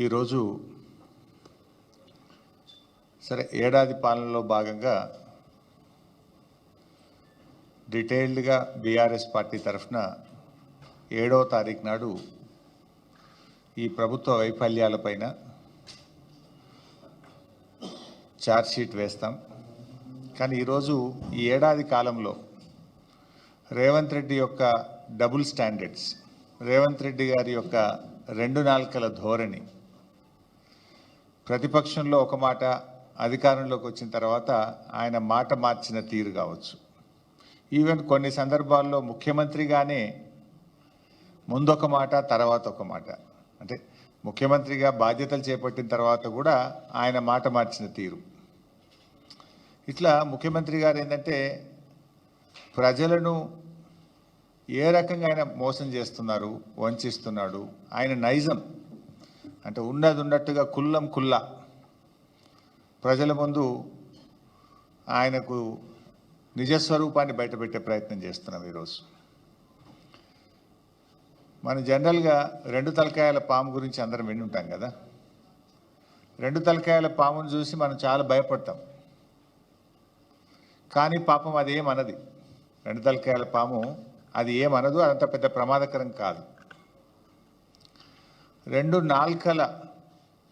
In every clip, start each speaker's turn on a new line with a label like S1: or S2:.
S1: ఈరోజు సరే ఏడాది పాలనలో భాగంగా డీటెయిల్డ్గా బీఆర్ఎస్ పార్టీ తరఫున 7వ తారీఖు నాడు ఈ ప్రభుత్వ వైఫల్యాలపైన ఛార్జ్షీట్ వేస్తాం. కానీ ఈరోజు ఈ ఏడాది కాలంలో రేవంత్ రెడ్డి యొక్క డబుల్ స్టాండర్డ్స్, రేవంత్ రెడ్డి గారి యొక్క రెండు నాల్కల ధోరణి, ప్రతిపక్షంలో ఒక మాట, అధికారంలోకి వచ్చిన తర్వాత ఆయన మాట మార్చిన తీరు కావచ్చు. ఈవెన్ కొన్ని సందర్భాల్లో ముఖ్యమంత్రిగానే ముందొక మాట తర్వాత ఒక మాట, అంటే ముఖ్యమంత్రిగా బాధ్యతలు చేపట్టిన తర్వాత కూడా ఆయన మాట మార్చిన తీరు. ఇట్లా ముఖ్యమంత్రి గారు ఏంటంటే ప్రజలను ఏ రకంగా ఆయన మోసం చేస్తున్నారు, వంచిస్తున్నాడు. ఆయన నైజం అంటే ఉన్నది ఉన్నట్టుగా కుల్లం కుల్లా ప్రజల ముందు ఆయనకు నిజస్వరూపాన్ని బయటపెట్టే ప్రయత్నం చేస్తున్నాం. ఈరోజు మనం జనరల్గా రెండు తలకాయల పాము గురించి అందరం విని ఉంటాం కదా. రెండు తలకాయల పామును చూసి మనం చాలా భయపడతాం. కానీ పాపం అది ఏమనది. రెండు తలకాయల పాము అది ఏమనదు, అదంత పెద్ద ప్రమాదకరం కాదు. రెండు నాల్కల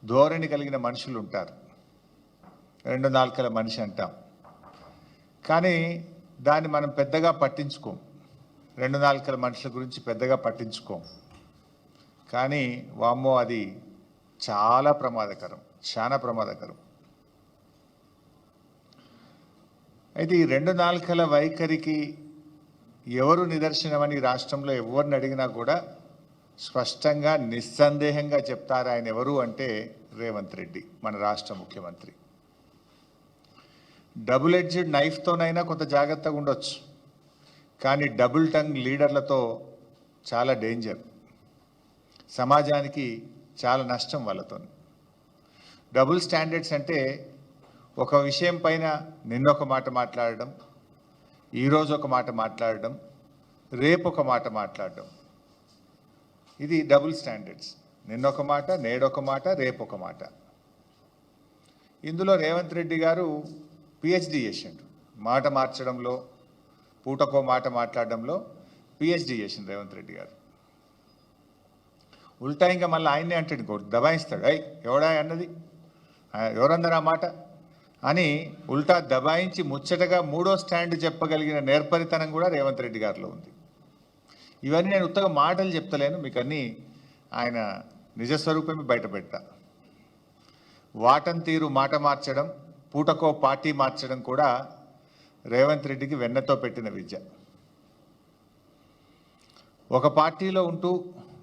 S1: ధోరణి కలిగిన మనుషులు ఉంటారు, రెండు నాల్కల మనిషి అంటాం. కానీ దాన్ని మనం పెద్దగా పట్టించుకోం, రెండు నాల్కల మనుషుల గురించి పెద్దగా పట్టించుకోం. కానీ వామ్మో అది చాలా ప్రమాదకరం, చాలా ప్రమాదకరం. అయితే ఈ రెండు నాల్కల వైఖరికి ఎవరు నిదర్శనమని రాష్ట్రంలో ఎవరిని అడిగినా కూడా స్పష్టంగా నిస్సందేహంగా చెప్తారు ఆయన ఎవరు అంటే రేవంత్ రెడ్డి, మన రాష్ట్ర ముఖ్యమంత్రి. డబుల్ ఎడ్జ్డ్ నైఫ్తోనైనా కొంత జాగ్రత్తగా ఉండొచ్చు, కానీ డబుల్ టంగ్ లీడర్లతో చాలా డేంజర్. సమాజానికి చాలా నష్టం వాళ్ళతో. డబుల్ స్టాండర్డ్స్ అంటే ఒక విషయం పైన నిన్నొక మాట మాట్లాడడం, ఈరోజు ఒక మాట మాట్లాడడం, రేపు ఒక మాట మాట్లాడడం. ఇది డబుల్ స్టాండర్డ్స్. నిన్నొక మాట, నేడొక మాట, రేపు ఒక మాట. ఇందులో రేవంత్ రెడ్డి గారు పిహెచ్డి చేసిండు. మాట మార్చడంలో, పూటకో మాట మాట్లాడడంలో పిహెచ్డి చేసిండు రేవంత్ రెడ్డి గారు. ఉల్టా ఇంకా మళ్ళీ ఆయన్నే అంటాడు, ఇంకోటి దబాయిస్తాడు. ఎవడా అన్నది, ఎవరన్నారు ఆ మాట అని ఉల్టా దబాయించి ముచ్చటగా మూడో స్టాండ్ చెప్పగలిగిన నేర్పరితనం కూడా రేవంత్ రెడ్డి గారిలో ఉంది. ఇవన్నీ నేను ఉత్తగా మాటలు చెప్తలేను, మీకు అన్నీ ఆయన నిజస్వరూపమే బయటపెడతా. వాటం తీరు మాట మార్చడం, పూటకో పార్టీ మార్చడం కూడా రేవంత్ రెడ్డికి వెన్నతో పెట్టిన విద్య. ఒక పార్టీలో ఉంటూ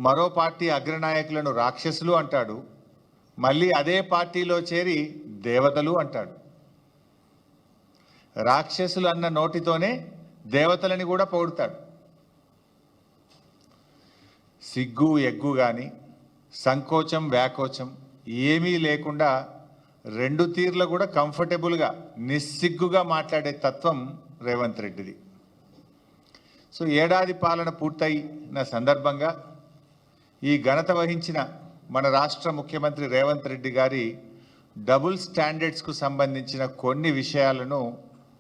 S1: మరో పార్టీ అగ్రనాయకులను రాక్షసులు అంటాడు, మళ్ళీ అదే పార్టీలో చేరి దేవతలు అంటాడు. రాక్షసులు అన్న నోటితోనే దేవతలని కూడా పొగుడుతాడు. సిగ్గు ఎగ్గు కానీ సంకోచం వ్యాకోచం ఏమీ లేకుండా రెండు తీర్లు కూడా కంఫర్టబుల్గా నిస్సిగ్గుగా మాట్లాడే తత్వం రేవంత్ రెడ్డిది. సో ఏడాది పాలన పూర్తయిన సందర్భంగా ఈ ఘనత వహించిన మన రాష్ట్ర ముఖ్యమంత్రి రేవంత్ రెడ్డి గారి డబుల్ స్టాండర్డ్స్కు సంబంధించిన కొన్ని విషయాలను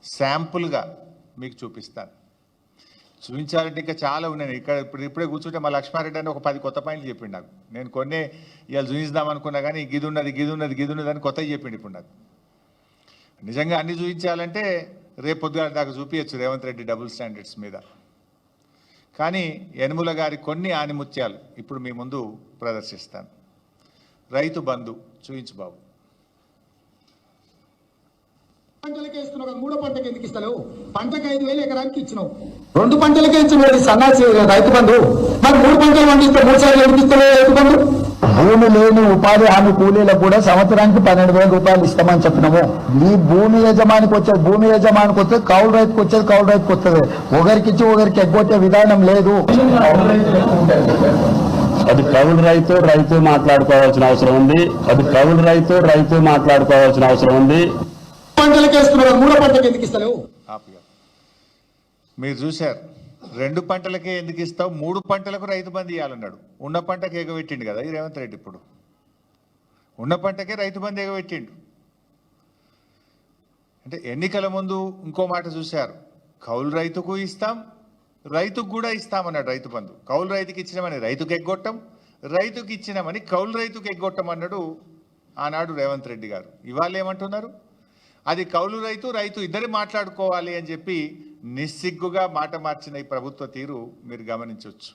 S1: శాంపుల్గా మీకు చూపిస్తాను. చూపించాలంటే ఇంకా చాలా ఉన్నాయి. ఇక్కడ ఇప్పుడే కూర్చుంటే మా లక్ష్మారెడ్డి అని ఒక 10 కొత్త పాయింట్లు చెప్పిండు నాకు. నేను కొన్ని ఇవాళ చూపిద్దాం అనుకున్నా కానీ గిదున్నది అని కొత్తవి చెప్పిండు ఇప్పుడు నాకు. నిజంగా అన్ని చూపించాలంటే రేపు పొద్దుగా దాకా చూపించచ్చు రేవంత్ రెడ్డి డబుల్ స్టాండర్డ్స్ మీద. కానీ యనుమల గారి కొన్ని ఆనిముత్యాలు ఇప్పుడు మీ ముందు ప్రదర్శిస్తాను. రైతు బంధు చూపించు బాబు.
S2: పంటలకే ఇస్తున్నావు కదా, మూడో పంటకి ఎందుకు ఇస్తలేవు? పంటకు 5,000 ఎకరానికి ఇచ్చినావు, 2 పంటలకే ఇచ్చినావు సన్నాసి రైతు బంధు. మరి 3 పంటలు పండిస్తే 3 సార్లు ఎందుకు ఇస్తలేవు రైతు బంధు?
S3: భూమి లేని ఉపాధి హామీ కూలీలకు కూడా సంవత్సరానికి 12,000 రూపాయలు ఇస్తామని చెప్పినాము. ఈ భూమి యజమానికి వచ్చేది కౌలు రైతుకు వచ్చేది కౌలు రైతుకు వస్తుంది. ఒకరికిచ్చి ఒకరికి ఎగ్గొట్టే విధానం లేదు.
S4: అది కౌలు రైతు మాట్లాడుకోవాల్సిన అవసరం ఉంది.
S2: పంటలకే ఇస్తున్నావు, 3 పంటకి ఎందుకు ఇస్తలేవు?
S1: మీరు చూశారు, 2 పంటలకే ఎందుకు ఇస్తావు, 3 పంటలకు రైతు బంధు ఇవ్వాలన్నాడు. ఉన్న పంటకు ఎగబెట్టిండు కదా ఈ రేవంత్ రెడ్డి. ఇప్పుడు ఉన్న పంటకే రైతు బంధు ఎగబెట్టిండు. అంటే ఎన్నికల ముందు ఇంకో మాట చూశారు, కౌలు రైతుకు ఇస్తాం, రైతుకు కూడా ఇస్తామన్నాడు రైతు బంధు. కౌలు రైతుకి ఇచ్చినామని రైతుకు ఎగ్గొట్టం, రైతుకి ఇచ్చినామని కౌలు రైతుకు ఎగ్గొట్టం అన్నాడు ఆనాడు రేవంత్ రెడ్డి గారు. ఇవాళ ఏమంటున్నారు, అది కౌలు రైతు రైతు ఇద్దరు మాట్లాడుకోవాలి అని చెప్పి నిస్సిగ్గుగా మాట మార్చిన ఈ ప్రభుత్వ తీరు మీరు గమనించవచ్చు.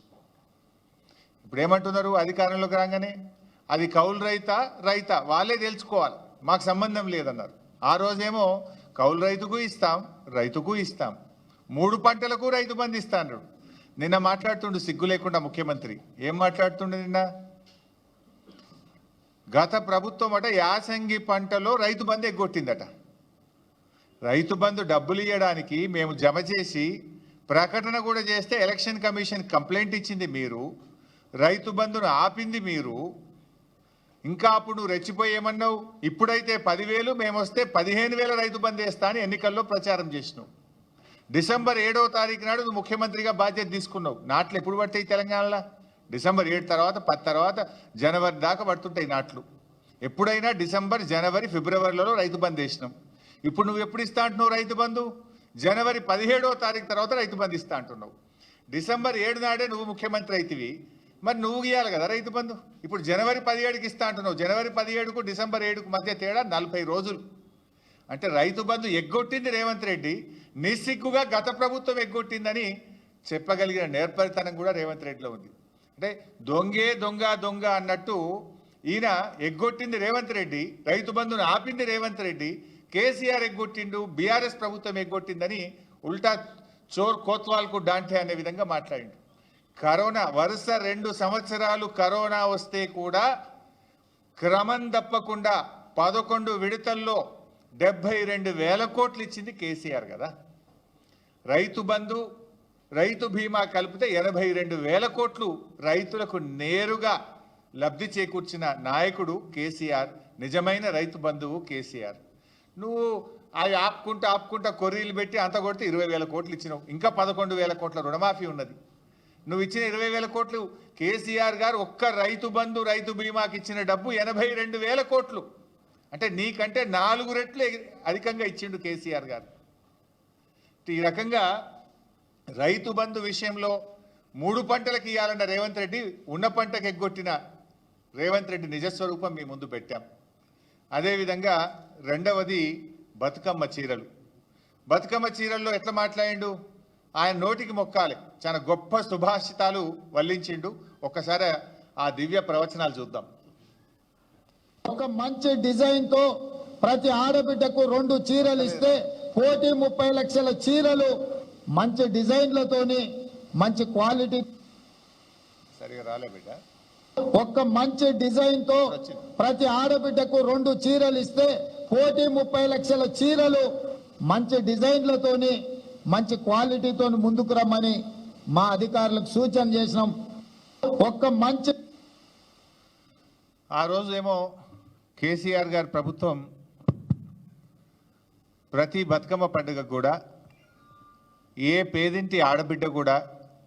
S1: ఇప్పుడు ఏమంటున్నారు, అధికారంలోకి రాగానే అది కౌలు రైతా వాళ్ళే తెలుసుకోవాలి, మాకు సంబంధం లేదన్నారు. ఆ రోజేమో కౌలు రైతుకు ఇస్తాం, రైతుకు ఇస్తాం, 3 పంటలకు రైతు బంధు ఇస్తా అన్నాడు. నిన్న మాట్లాడుతుండు సిగ్గు లేకుండా ముఖ్యమంత్రి. ఏం మాట్లాడుతుండు నిన్న, గత ప్రభుత్వం అట యాసంగి పంటలో రైతు బంధు ఎగ్గొట్టిందట. రైతు బంధు డబ్బులు ఇవ్వడానికి మేము జమ చేసి ప్రకటన కూడా చేస్తే ఎలక్షన్ కమిషన్ కంప్లైంట్ ఇచ్చింది మీరు, రైతు బంధును ఆపింది మీరు. ఇంకా అప్పుడు నువ్వు రెచ్చిపోయి ఏమన్నావు, ఇప్పుడైతే 10,000 మేము వస్తే 15,000 రైతు బంధు వేస్తా అని ఎన్నికల్లో ప్రచారం చేసినావు. డిసెంబర్ 7వ తారీఖు నాడు నువ్వు ముఖ్యమంత్రిగా బాధ్యత తీసుకున్నావు. నాట్లు ఎప్పుడు పడతాయి తెలంగాణలో, డిసెంబర్ 7 తర్వాత 10 తర్వాత జనవరి దాకా పడుతుంటాయి నాట్లు. ఎప్పుడైనా డిసెంబర్, జనవరి, ఫిబ్రవరిలో రైతు బంధు వేసినాం. ఇప్పుడు నువ్వు ఎప్పుడు ఇస్తా అంటున్నావు రైతు బంధు, జనవరి 17వ తారీఖు తర్వాత రైతు బంధు ఇస్తా అంటున్నావు. డిసెంబర్ 7 నాడే నువ్వు ముఖ్యమంత్రి అయితివి, మరి నువ్వు ఇవ్వాలి కదా రైతు బంధు. ఇప్పుడు జనవరి 17కి ఇస్తా అంటున్నావు, జనవరి 17కు డిసెంబర్ 7కు మధ్య తేడా 40 రోజులు. అంటే రైతు బంధు ఎగ్గొట్టింది రేవంత్ రెడ్డి, నిస్సిగ్గుగా గత ప్రభుత్వం ఎగ్గొట్టిందని చెప్పగలిగిన నేర్పరితనం కూడా రేవంత్ రెడ్డిలో ఉంది. అంటే దొంగే దొంగ అన్నట్టు ఈయన ఎగ్గొట్టింది రేవంత్ రెడ్డి, రైతు బంధును ఆపింది రేవంత్ రెడ్డి, కేసీఆర్ ఎగ్గొట్టిండు, బీఆర్ఎస్ ప్రభుత్వం ఎగ్గొట్టిందని ఉల్టా చోర్ కోత్వాల్కు డాంటే అనే విధంగా మాట్లాడిండు. కరోనా వరుస 2 సంవత్సరాలు కరోనా వస్తే కూడా క్రమం తప్పకుండా 11 విడతల్లో 72,000 కోట్లు ఇచ్చింది కేసీఆర్ కదా. రైతు బంధు, రైతు బీమా కలిపితే 82,000 కోట్లు రైతులకు నేరుగా లబ్ధి చేకూర్చిన నాయకుడు కేసీఆర్, నిజమైన రైతు బంధువు కేసీఆర్. నువ్వు అవి ఆపుకుంటా కొర్రీలు పెట్టి అంత కొడితే 20,000 కోట్లు ఇచ్చినావు. ఇంకా 11,000 కోట్ల రుణమాఫీ ఉన్నది. నువ్వు ఇచ్చిన 20,000 కోట్లు కేసీఆర్ గారు ఒక్క రైతు బంధు, రైతు బీమాకి ఇచ్చిన డబ్బు 82,000 కోట్లు. అంటే నీకంటే 4 రెట్లు అధికంగా ఇచ్చిండు కేసీఆర్ గారు. ఈ రకంగా రైతు బంధు విషయంలో 3 పంటలకు ఇవ్వాలన్న రేవంత్ రెడ్డి, ఉన్న పంటకు ఎగ్గొట్టిన రేవంత్ రెడ్డి నిజస్వరూపం మీ ముందు పెట్టాం. అదేవిధంగా రెండవది బతుకమ్మ చీరలు. బతుకమ్మ చీరల్లో ఎట్లా మాట్లాడిండు, ఆయన నోటికి మొక్కాలి, చాలా గొప్ప సుభాషితాలు వల్లించిండు. ఒక్కసారి ఆ దివ్య ప్రవచనాలు చూద్దాం.
S2: ఒక మంచి డిజైన్ తో ప్రతి ఆడబిడ్డకు 2 చీరలు ఇస్తే 1,30 లక్షల చీరలు మంచి డిజైన్లతోని మంచి క్వాలిటీ.
S1: సరిగా రాలే బిడ్డ.
S2: ఒక్క మంచి డిజైన్ తో ప్రతి ఆడబిడ్డకు 2 చీరలు ఇస్తే 1,30 లక్షల చీరలు మంచి డిజైన్లతోని మంచి క్వాలిటీతో ముందుకు రమ్మని మా అధికారులకు సూచన చేసినాం. ఒక్క మంచి
S1: ఆ రోజు ఏమో కేసీఆర్ గారి ప్రభుత్వం ప్రతి బతుకమ్మ పండుగ కూడా ఏ పేదింటి ఆడబిడ్డ కూడా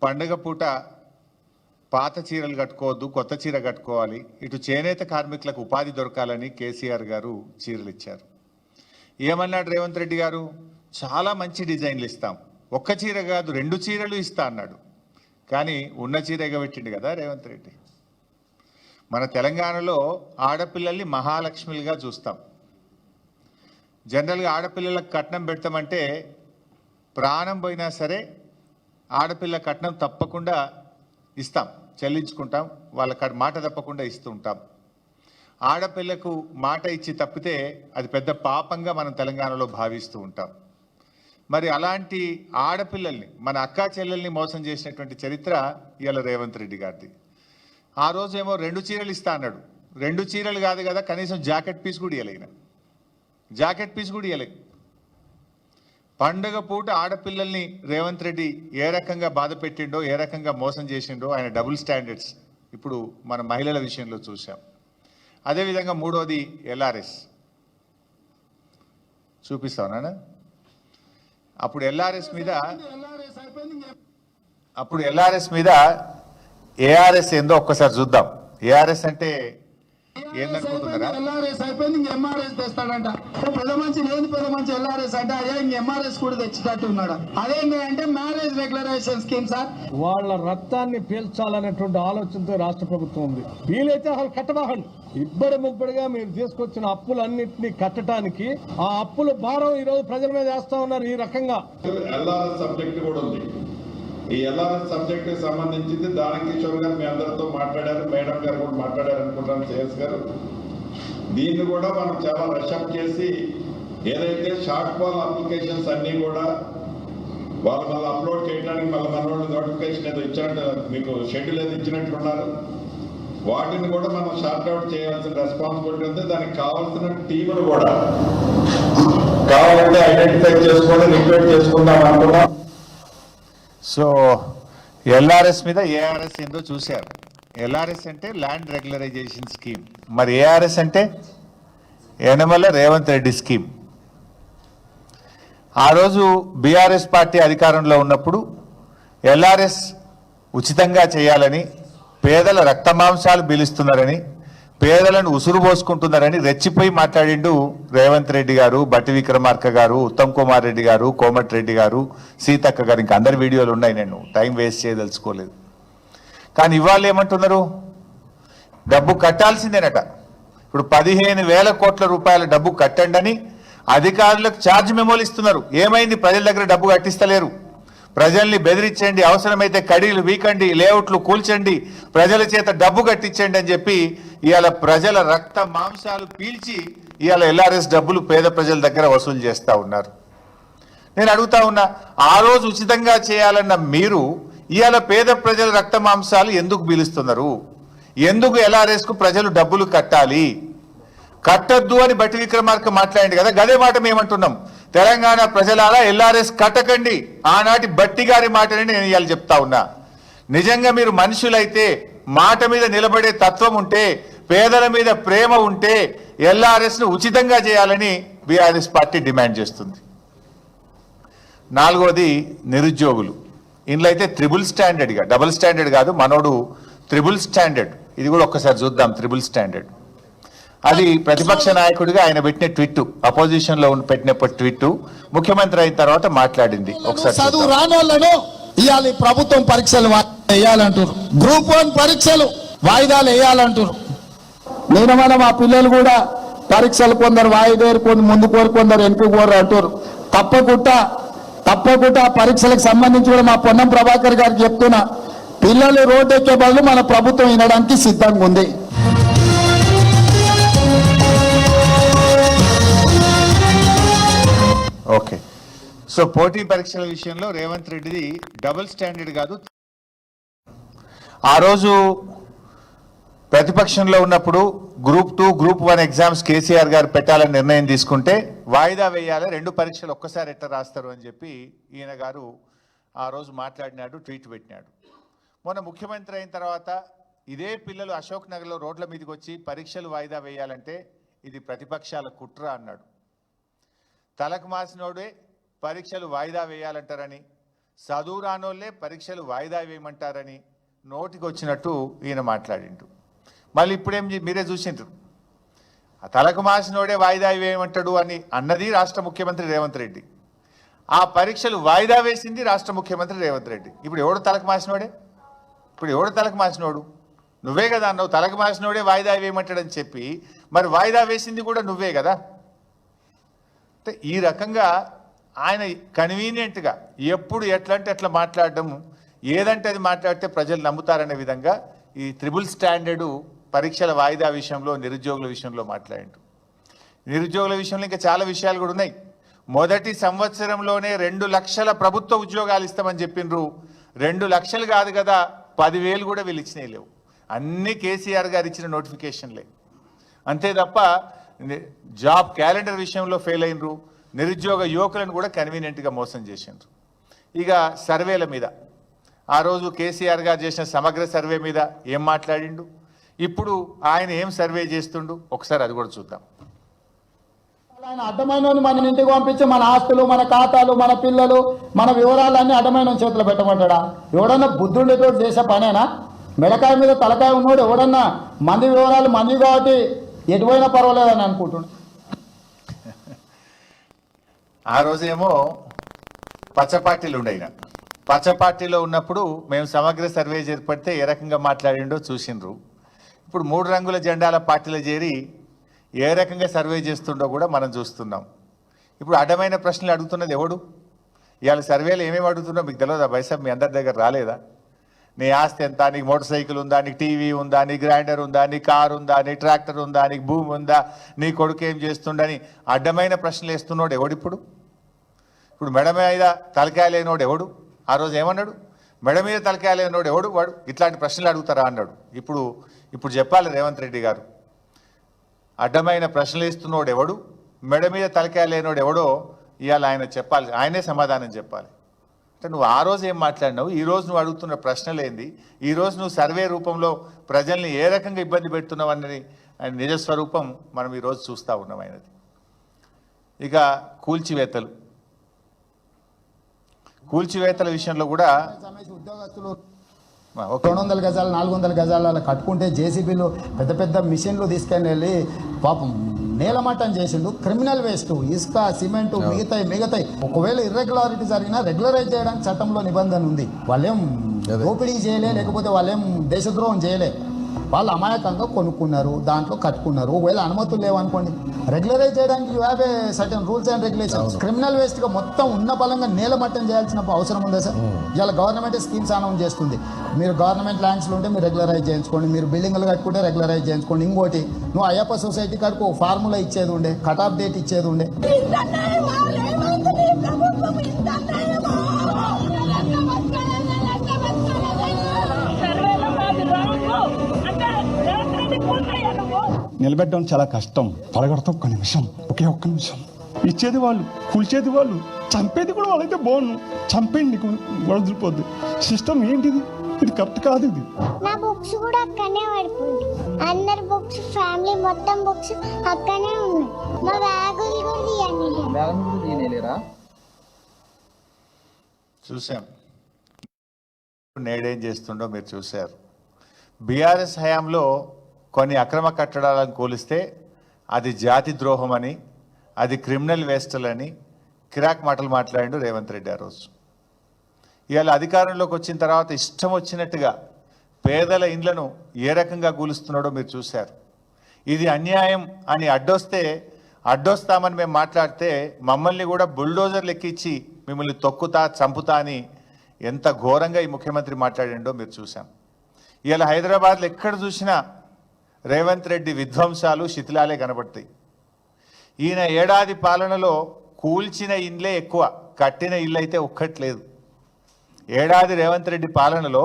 S1: పండుగ పూట పాత చీరలు కట్టుకోవద్దు, కొత్త చీర కట్టుకోవాలి, ఇటు చేనేత కార్మికులకు ఉపాధి దొరకాలని కేసీఆర్ గారు చీరలు ఇచ్చారు. ఏమన్నాడు రేవంత్ రెడ్డి గారు, చాలా మంచి డిజైన్లు ఇస్తాం, ఒక్క చీర కాదు 2 చీరలు ఇస్తా అన్నాడు. కానీ ఉన్న చీర ఎగబెట్టిండు కదా రేవంత్ రెడ్డి. మన తెలంగాణలో ఆడపిల్లల్ని మహాలక్ష్మిలుగా చూస్తాం. జనరల్గా ఆడపిల్లలకు కట్నం పెడతామంటే ప్రాణం పోయినా సరే ఆడపిల్ల కట్నం తప్పకుండా ఇస్తాం, చెల్లించుకుంటాం, వాళ్ళ మాట తప్పకుండా ఇస్తూ ఉంటాం. ఆడపిల్లకు మాట ఇచ్చి తప్పితే అది పెద్ద పాపంగా మనం తెలంగాణలో భావిస్తూ ఉంటాం. మరి అలాంటి ఆడపిల్లల్ని, మన అక్కా చెల్లెల్ని మోసం చేసినటువంటి చరిత్ర ఇవాళ రేవంత్ రెడ్డి గారిది. ఆ రోజేమో 2 చీరలు ఇస్తా అన్నాడు. 2 చీరలు కాదు కదా, కనీసం జాకెట్ పీస్ కూడా ఇవ్వలేన, జాకెట్ పీస్ కూడా ఇవ్వలే. పండుగ పూట ఆడపిల్లల్ని రేవంత్ రెడ్డి ఏ రకంగా బాధ పెట్టిండో, ఏ రకంగా మోసం చేసిండో ఆయన డబుల్ స్టాండర్డ్స్ ఇప్పుడు మన మహిళల విషయంలో చూసాం. అదేవిధంగా మూడోది ఎల్ఆర్ఎస్ చూపిస్తానా. అప్పుడు ఎల్ఆర్ఎస్ మీద ఏఆర్ఎస్ ఏందో ఒక్కసారి చూద్దాం. ఏఆర్ఎస్ అంటే ఏందనుకుంటున్నారా?
S2: ఎల్ఆర్ఎస్ అయిపోయింది, ఇంక ఎంఆర్ఎస్ తెస్తాడంట. పెద్ద మంచి లేని పెద్ద మంచి ఎల్ఆర్ఎస్ అంటే అయ్యా ఇంక ఎంఆర్ఎస్ కూడా తెచ్చేటట్టు ఉన్నాడు. అదేంటి అంటే మ్యారేజ్ రెగ్యులరైజేషన్ స్కీమ్ సార్.
S5: వాళ్ళ రక్తాన్ని పీల్చాలనేటువంటి ఆలోచనతో రాష్ట్ర ప్రభుత్వం ఉంది. వీలైతే అసలు కట్టబాహండి. ఇబ్బడి ముబ్బడిగా మీరు తీసుకొచ్చిన అప్పులన్నింటినీ కట్టడానికి ఆ అప్పుల భారం ఈ రోజు ప్రజల మీద వేస్తా ఉన్నారు. ఈ రకంగా
S6: ఎల్ఆర్ఎస్ సబ్జెక్ట్ కూడా ఉంది. ఈ ఎల్ఆర్ఎస్ సబ్జెక్ట్ కి సంబంధించింది దానకిషోర్ గారు మీ అందరితో మాట్లాడారు, మేడం గారు కూడా మాట్లాడారు అనుకుంటాను, సిఎస్ గారు. దీన్ని కూడా మనం చాలా రషప్ చేసి ఏదైతే షార్ట్ ఫాల్ అప్లికేషన్స్ అన్ని కూడా వాళ్ళు మళ్ళీ అప్లోడ్ చేయడానికి మళ్ళీ మన వాళ్ళు నోటిఫికేషన్ ఏదో ఇచ్చినట్టు మీకు షెడ్యూల్ ఏదో ఇచ్చినట్టున్నారు. వాటిని కూడా మనం షార్ట్ అవుట్ చేయాల్సిన రెస్పాన్సిబిలిటీ ఉంది. దానికి కావాల్సిన టీమును కూడా కావాలంటే ఐడెంటిఫై చేసుకొని రిక్వెస్ట్ చేసుకుందాం అనుకున్నాం.
S1: సో ఎల్ఆర్ఎస్ మీద ఏఆర్ఎస్ ఏందో చూశారు. ఎల్ఆర్ఎస్ అంటే ల్యాండ్ రెగ్యులరైజేషన్ స్కీమ్, మరి ఏఆర్ఎస్ అంటే యనమల రేవంత్ రెడ్డి స్కీమ్. ఆ రోజు బీఆర్ఎస్ పార్టీ అధికారంలో ఉన్నప్పుడు ఎల్ఆర్ఎస్ ఉచితంగా చేయాలని, పేదల రక్తమాంసాలు పీలుస్తున్నారని, పేదలను ఉసురు పోసుకుంటున్నారని రెచ్చిపోయి మాట్లాడిండు రేవంత్ రెడ్డి గారు, బట్టి విక్రమార్క గారు, ఉత్తమ్ కుమార్ రెడ్డి గారు, కోమటిరెడ్డి గారు, సీతక్క గారు. ఇంకా అందరి వీడియోలు ఉన్నాయి, నేను టైం వేస్ట్ చేయదలుచుకోలేదు. కానీ ఇవాళ ఏమంటున్నారు? డబ్బు కట్టాల్సిందేనట. ఇప్పుడు 15,000 కోట్ల రూపాయల డబ్బు కట్టండి అని అధికారులకు ఛార్జ్ మెమోలు ఇస్తున్నారు. ఏమైంది? ప్రజల దగ్గర డబ్బు కట్టిస్తలేరు. ప్రజల్ని బెదిరించండి, అవసరమైతే కడీలు వీకండి, లేఅవుట్లు కూల్చండి, ప్రజల చేత డబ్బు కట్టించండి అని చెప్పి ఇవాళ ప్రజల రక్త మాంసాలు పీల్చి ఇవాళ ఎల్ఆర్ఎస్ డబ్బులు పేద ప్రజల దగ్గర వసూలు చేస్తూ ఉన్నారు. నేను అడుగుతా ఉన్నా, ఆ రోజు ఉచితంగా చేయాలన్న మీరు ఇవాళ పేద ప్రజల రక్త మాంసాలు ఎందుకు పీలుస్తున్నారు? ఎందుకు ఎల్ఆర్ఎస్ కు ప్రజలు డబ్బులు కట్టాలి? కట్టద్దు అని బట్టి విక్రమార్క మాట్లాడింది కదా, గదే మాట మేమంటున్నాం. తెలంగాణ ప్రజలారా ఎల్ఆర్ఎస్ కట్టకండి. ఆనాటి బట్టి గారి మాటని నేను ఇవాళ చెప్తా ఉన్నా. నిజంగా మీరు మనుషులైతే, మాట మీద నిలబడే తత్వం ఉంటే, పేదల మీద ప్రేమ ఉంటే ఎల్ఆర్ఎస్ ను ఉచితంగా చేయాలని బీఆర్ఎస్ పార్టీ డిమాండ్ చేస్తుంది. 4వది నిరుద్యోగులు. ఇందులో అయితే ట్రిపుల్ స్టాండర్డ్గా, డబుల్ స్టాండర్డ్ కాదు, మనోడు ట్రిపుల్ స్టాండర్డ్. ఇది కూడా ఒక్కసారి చూద్దాం. ట్రిపుల్ స్టాండర్డ్ అది ప్రతిపక్ష నాయకుడిగా ఆయన పెట్టిన ట్వీట్, అపోజిషన్ లో పెట్టినప్పుడు ట్వీట్, ముఖ్యమంత్రి అయిన తర్వాత మాట్లాడింది. ఒకసారి
S2: చదువు రాని వాళ్ళను ఇవాళ ప్రభుత్వం పరీక్షలు వేయాలంటారు, గ్రూప్ 1 పరీక్షలు వాయిదాలు వేయాలంటారు.
S3: నేను మన మా పిల్లలు కూడా పరీక్షలు కొందరు వాయిదేరు, ముందు కోరు, కొందరు వెనుక కోరు అంటారు. తప్పకుండా పరీక్షలకు సంబంధించి కూడా మా పొన్నం ప్రభాకర్ గారికి చెప్తున్నా, పిల్లలు రోడ్డు ఎక్కే బదులు మన ప్రభుత్వం వినడానికి సిద్ధంగా ఉంది.
S1: ఓకే. సో పోటీ పరీక్షల విషయంలో రేవంత్ రెడ్డిది డబుల్ స్టాండర్డ్ కాదు. ఆ రోజు ప్రతిపక్షంలో ఉన్నప్పుడు గ్రూప్ 2, గ్రూప్ 1 ఎగ్జామ్స్ కేసీఆర్ గారు పెట్టాలని నిర్ణయం తీసుకుంటే వాయిదా వేయాలి, 2 పరీక్షలు ఒక్కసారి ఎట్లా రాస్తారు అని చెప్పి ఈయన గారు ఆ రోజు మాట్లాడినాడు, ట్వీట్ పెట్టినాడు. మొన్న ముఖ్యమంత్రి అయిన తర్వాత ఇదే పిల్లలు అశోక్ నగర్లో రోడ్ల మీదకి వచ్చి పరీక్షలు వాయిదా వేయాలంటే ఇది ప్రతిపక్షాల కుట్ర అన్నాడు. తలకు మాసినోడే పరీక్షలు వాయిదా వేయాలంటారని, చదువు రానోళ్లే పరీక్షలు వాయిదా వేయమంటారని నోటికి వచ్చినట్టు ఈయన మాట్లాడిండు. మళ్ళీ ఇప్పుడేం మీరే చూసిండ్రు, ఆ తలకు మాసినోడే వాయిదా వేయమంటాడు అని అన్నది రాష్ట్ర ముఖ్యమంత్రి రేవంత్ రెడ్డి. ఆ పరీక్షలు వాయిదా వేసింది రాష్ట్ర ముఖ్యమంత్రి రేవంత్ రెడ్డి. ఇప్పుడు ఎవడు తలకు మాసినోడే? ఇప్పుడు ఎవడు తలకు మాసినోడు? నువ్వే కదా అన్నావు, తలకు మాసినోడే వాయిదా వేయమంటాడని చెప్పి. మరి వాయిదా వేసింది కూడా నువ్వే కదా. ఈ రకంగా ఆయన కన్వీనియంట్గా ఎప్పుడు ఎట్లంటే ఎట్లా మాట్లాడడం, ఏదంటే అది మాట్లాడితే ప్రజలు నమ్ముతారనే విధంగా ఈ ట్రిపుల్ స్టాండర్డు పరీక్షల వాయిదా విషయంలో, నిరుద్యోగుల విషయంలో మాట్లాడిండు. నిరుద్యోగుల విషయంలో ఇంకా చాలా విషయాలు కూడా ఉన్నాయి. మొదటి సంవత్సరంలోనే 2 లక్షల ప్రభుత్వ ఉద్యోగాలు ఇస్తామని చెప్పిండ్రు. 2 లక్షలు కాదు కదా, 10,000 కూడా వీళ్ళు ఇచ్చినాయి లేవు. అన్ని కేసీఆర్ గారు ఇచ్చిన నోటిఫికేషన్లే. అంతే తప్ప జాబ్ క్యాలెండర్ విషయంలో ఫెయిల్ అయినరు. నిరుద్యోగ యువకులను కూడా కన్వీనియంట్గా మోసం చేసిండ్రు. ఇక సర్వేల మీద ఆ రోజు కేసీఆర్ గారు చేసిన సమగ్ర సర్వే మీద ఏం మాట్లాడిండు, ఇప్పుడు ఆయన ఏం సర్వే చేస్తుండు, ఒకసారి అది కూడా చూద్దాం.
S2: ఆయన అడ్డమైన మన ఇంటికి పంపించి మన ఆస్తులు, మన ఖాతాలు, మన పిల్లలు, మన వివరాలన్నీ అడ్డమైన చేతిలో పెట్టమంటాడా? ఎవడన్నా బుద్ధుండేటోడు చేసే పనేనా? మెడకాయ మీద తలకాయ ఉన్నోడు ఎవడన్నా మంది వివరాలు మంది కాబట్టి ఎటువైనా పర్వాలేదని అనుకుంటున్నాడు.
S1: ఆ రోజేమో పచ్చ పార్టీలు ఉండయిన పచ్చ పార్టీలో ఉన్నప్పుడు మేము సమగ్ర సర్వే చేపడితే ఏ రకంగా మాట్లాడిండో చూసిండ్రు. ఇప్పుడు 3 రంగుల జెండాల పార్టీలో చేరి ఏ రకంగా సర్వే చేస్తుండో కూడా మనం చూస్తున్నాం. ఇప్పుడు అడ్డమైన ప్రశ్నలు అడుగుతున్నది ఎవడు? ఇవాళ సర్వేలు ఏమేమి అడుగుతున్నా మీకు తెలియదా? బైసాబ్ మీ అందరి దగ్గర రాలేదా? నీ ఆస్తి ఎంత, నీకు మోటార్ సైకిల్ ఉందా, నీకు టీవీ ఉందా, నీ గ్రైండర్ ఉందా, నీ కారు ఉందా, నీ ట్రాక్టర్ ఉందా, నీకు భూమి ఉందా, నీ కొడుకు ఏం చేస్తుండని అడ్డమైన ప్రశ్నలు వేస్తున్నాడు ఎవడిప్పుడు? ఇప్పుడు మెడ మీద తలకాయ లేనోడు ఎవడు? ఆ రోజు ఏమన్నాడు? మెడ మీద తలకాయ లేనోడు ఎవడు? వాడు ఇట్లాంటి ప్రశ్నలు అడుగుతారా అన్నాడు. ఇప్పుడు చెప్పాలి రేవంత్ రెడ్డి గారు, అడ్డమైన ప్రశ్నలు ఇస్తున్నోడు ఎవడు, మెడ మీద తలకాయ లేనోడు ఎవడో ఇవాళ ఆయన చెప్పాలి, ఆయనే సమాధానం చెప్పాలి. అంటే నువ్వు ఆ రోజు ఏం మాట్లాడినావు, ఈ రోజు నువ్వు అడుగుతున్న ప్రశ్నలు ఏంది, ఈ రోజు నువ్వు సర్వే రూపంలో ప్రజల్ని ఏ రకంగా ఇబ్బంది పెడుతున్నావు అన్నది ఆయన నిజస్వరూపం మనం ఈరోజు చూస్తూ ఉన్నాం ఆయనది. ఇక కూల్చివేతల విషయంలో కూడా
S2: ఉద్యోగస్తులు
S1: ఓకే
S2: 200 గజాలు 400 గజాలు అలా కట్టుకుంటే జేసీబీలు పెద్ద పెద్ద మిషన్లు తీసుకొని వెళ్ళి పాపం నేలమట్టం చేసిండు. క్రిమినల్ వేస్ట్, ఇసుక, సిమెంటు, మిగతాయి ఒకవేళ ఇర్రెగ్యులారిటీ జరిగినా రెగ్యులరైజ్ చేయడానికి చట్టంలో నిబంధన ఉంది. వాళ్ళేం దోపిడీ చేయలే, లేకపోతే వాళ్ళేం దేశద్రోహం చేయలే. వాళ్ళు అమాయకంగా కొనుక్కున్నారు, దాంట్లో కట్టుకున్నారు. ఒకవేళ అనుమతులు లేవనుకోండి, రెగ్యులరైజ్ చేయడానికి you have a certain rules and regulations. Criminal waste గా మొత్తం ఉన్న బలంగా నేలమట్టం చేయాల్సిన అవసరం ఉందా సార్? ఇవాళ గవర్నమెంట్ స్కీమ్స్ అనౌన్స్ చేస్తుంది. మీరు గవర్నమెంట్ ల్యాండ్స్లో ఉంటే మీరు రెగ్యులరైజ్ చేయించుకోండి, మీరు బిల్డింగ్లు కట్టుకుంటే రెగ్యులరైజ్ చేయించుకోండి. ఇంకోటి, నువ్వు అయ్యప్ప సొసైటీ కాడికి ఒక ఫార్ములా ఇచ్చేది ఉండే, కట్ ఆఫ్ డేట్ ఇచ్చేది ఉండే.
S7: నిలబెట్టడం చాలా కష్టం. పడగొడతా ఒక్క నిమిషం, ఒక్క నిమిషం. ఇచ్చేది వాళ్ళు, కూల్చేది వాళ్ళు, చంపేది కూడా వాళ్ళైతే బాగుండు. చంపేయండి, వదిలిపోద్ది. సిస్టమ్ ఏంటిది? ఇది కరెక్ట్ కాదు. ఇది
S8: నా బుక్స్ కూడా అక్కడనే పడిపోయింది. అందరి బుక్స్, ఫ్యామిలీ మొత్తం బుక్స్ అక్కడనే ఉన్నాయి. మా బ్యాగులు కూడా తీయలేరా?
S1: చూసాం నేడేం చేస్తుండో మీరు చూశారు. బీఆర్ఎస్ హయాంలో కొన్ని అక్రమ కట్టడాలను కూలిస్తే అది జాతి ద్రోహం అని, అది క్రిమినల్ వేస్టలని కిరాక్ మాటలు మాట్లాడిండు రేవంత్ రెడ్డి ఆ రోజు. ఇవాళ అధికారంలోకి వచ్చిన తర్వాత ఇష్టం వచ్చినట్టుగా పేదల ఇండ్లను ఏ రకంగా కూలుస్తున్నాడో మీరు చూశారు. ఇది అన్యాయం అని అడ్డొస్తామని మేము మాట్లాడితే మమ్మల్ని కూడా బుల్డోజర్లు ఎక్కించి మిమ్మల్ని తొక్కుతా, చంపుతా అని ఎంత ఘోరంగా ఈ ముఖ్యమంత్రి మాట్లాడిండో మీరు చూసాం. ఇవాళ హైదరాబాద్లో ఎక్కడ చూసినా రేవంత్ రెడ్డి విధ్వంసాలు, శిథిలాలే కనబడతాయి. ఈయన ఏడాది పాలనలో కూల్చిన ఇండ్లే ఎక్కువ, కట్టిన ఇల్లు అయితే ఒక్కటి లేదు. ఏడాది రేవంత్ రెడ్డి పాలనలో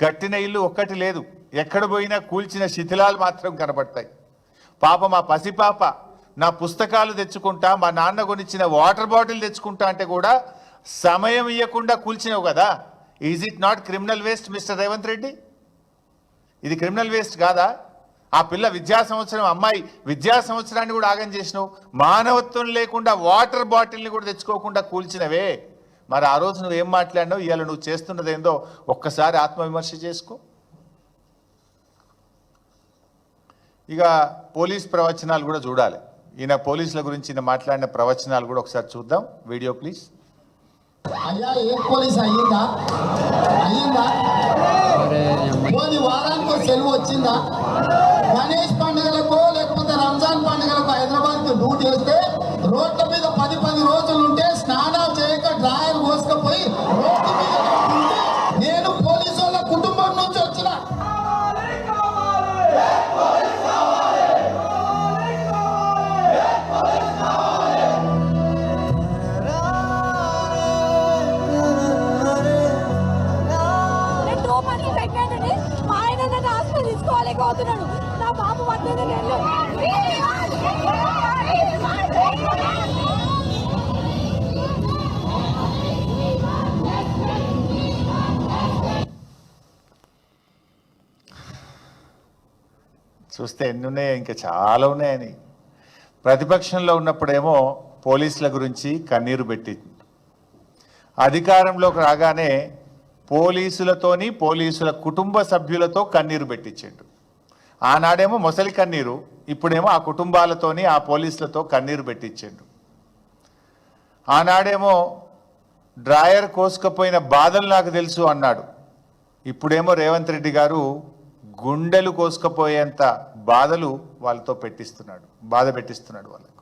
S1: కట్టిన ఇల్లు ఒక్కటి లేదు. ఎక్కడ పోయినా కూల్చిన శిథిలాలు మాత్రం కనబడతాయి. పాప మా పసిపాప నా పుస్తకాలు తెచ్చుకుంటా, మా నాన్న కొనిచ్చిన వాటర్ బాటిల్ తెచ్చుకుంటా అంటే కూడా సమయం ఇవ్వకుండా కూల్చినావు కదా. Is it not criminal waste mister Revanth Reddy? ఇది క్రిమినల్ వేస్ట్ కాదా? ఆ పిల్ల అమ్మాయి విద్యా సంవత్సరాన్ని కూడా ఆగం చేసినావు. మానవత్వం లేకుండా వాటర్ బాటిల్ని కూడా తెచ్చుకోకుండా కూల్చినవే. మరి ఆ రోజు నువ్వేం మాట్లాడినావు, ఇవాళ నువ్వు చేస్తున్నది ఏందో ఒక్కసారి ఆత్మవిమర్శ చేసుకో. ఇక పోలీస్ ప్రవచనాలు కూడా చూడాలి. ఈయన పోలీసుల గురించి ఈయన మాట్లాడిన ప్రవచనాలు కూడా ఒకసారి చూద్దాం. Video please.
S2: అయ్యా ఏ పోలీస్ అయ్యిందా? పోనీ వారానికి సెలవు వచ్చిందా? గణేష్ పండుగలకు లేకపోతే రంజాన్ పండుగలకు హైదరాబాద్కి డ్యూటీ వేస్తే రోడ్ల మీద 10 రోజులు ఉంటే స్నానాలు చేయక డ్రాయర్ మోసుకపోయి రోడ్డు మీద ఉంటే నేను పోలీసు వాళ్ళ కుటుంబం నుంచి వచ్చిన.
S9: తీసుకోలేకపోతున్నాడు. నా బాబు 18 నెలలు.
S1: చూస్తే ఎన్ని ఉన్నాయో, ఇంకా చాలా ఉన్నాయని. ప్రతిపక్షంలో ఉన్నప్పుడేమో పోలీసుల గురించి కన్నీరు పెట్టి, అధికారంలోకి రాగానే పోలీసులతోని పోలీసుల కుటుంబ సభ్యులతో కన్నీరు పెట్టించిండు. ఆనాడేమో మొసలి కన్నీరు, ఇప్పుడేమో ఆ కుటుంబాలతోని ఆ పోలీసులతో కన్నీరు పెట్టించిండు. ఆనాడేమో డ్రాయర్ కోసుకపోయిన బాధలు నాకు తెలుసు అన్నాడు. ఇప్పుడేమో రేవంత్ రెడ్డి గారు గుండెలు కోసుకపోయేంత బాధలు వాళ్ళతో బాధ పెట్టిస్తున్నాడు వాళ్ళకు.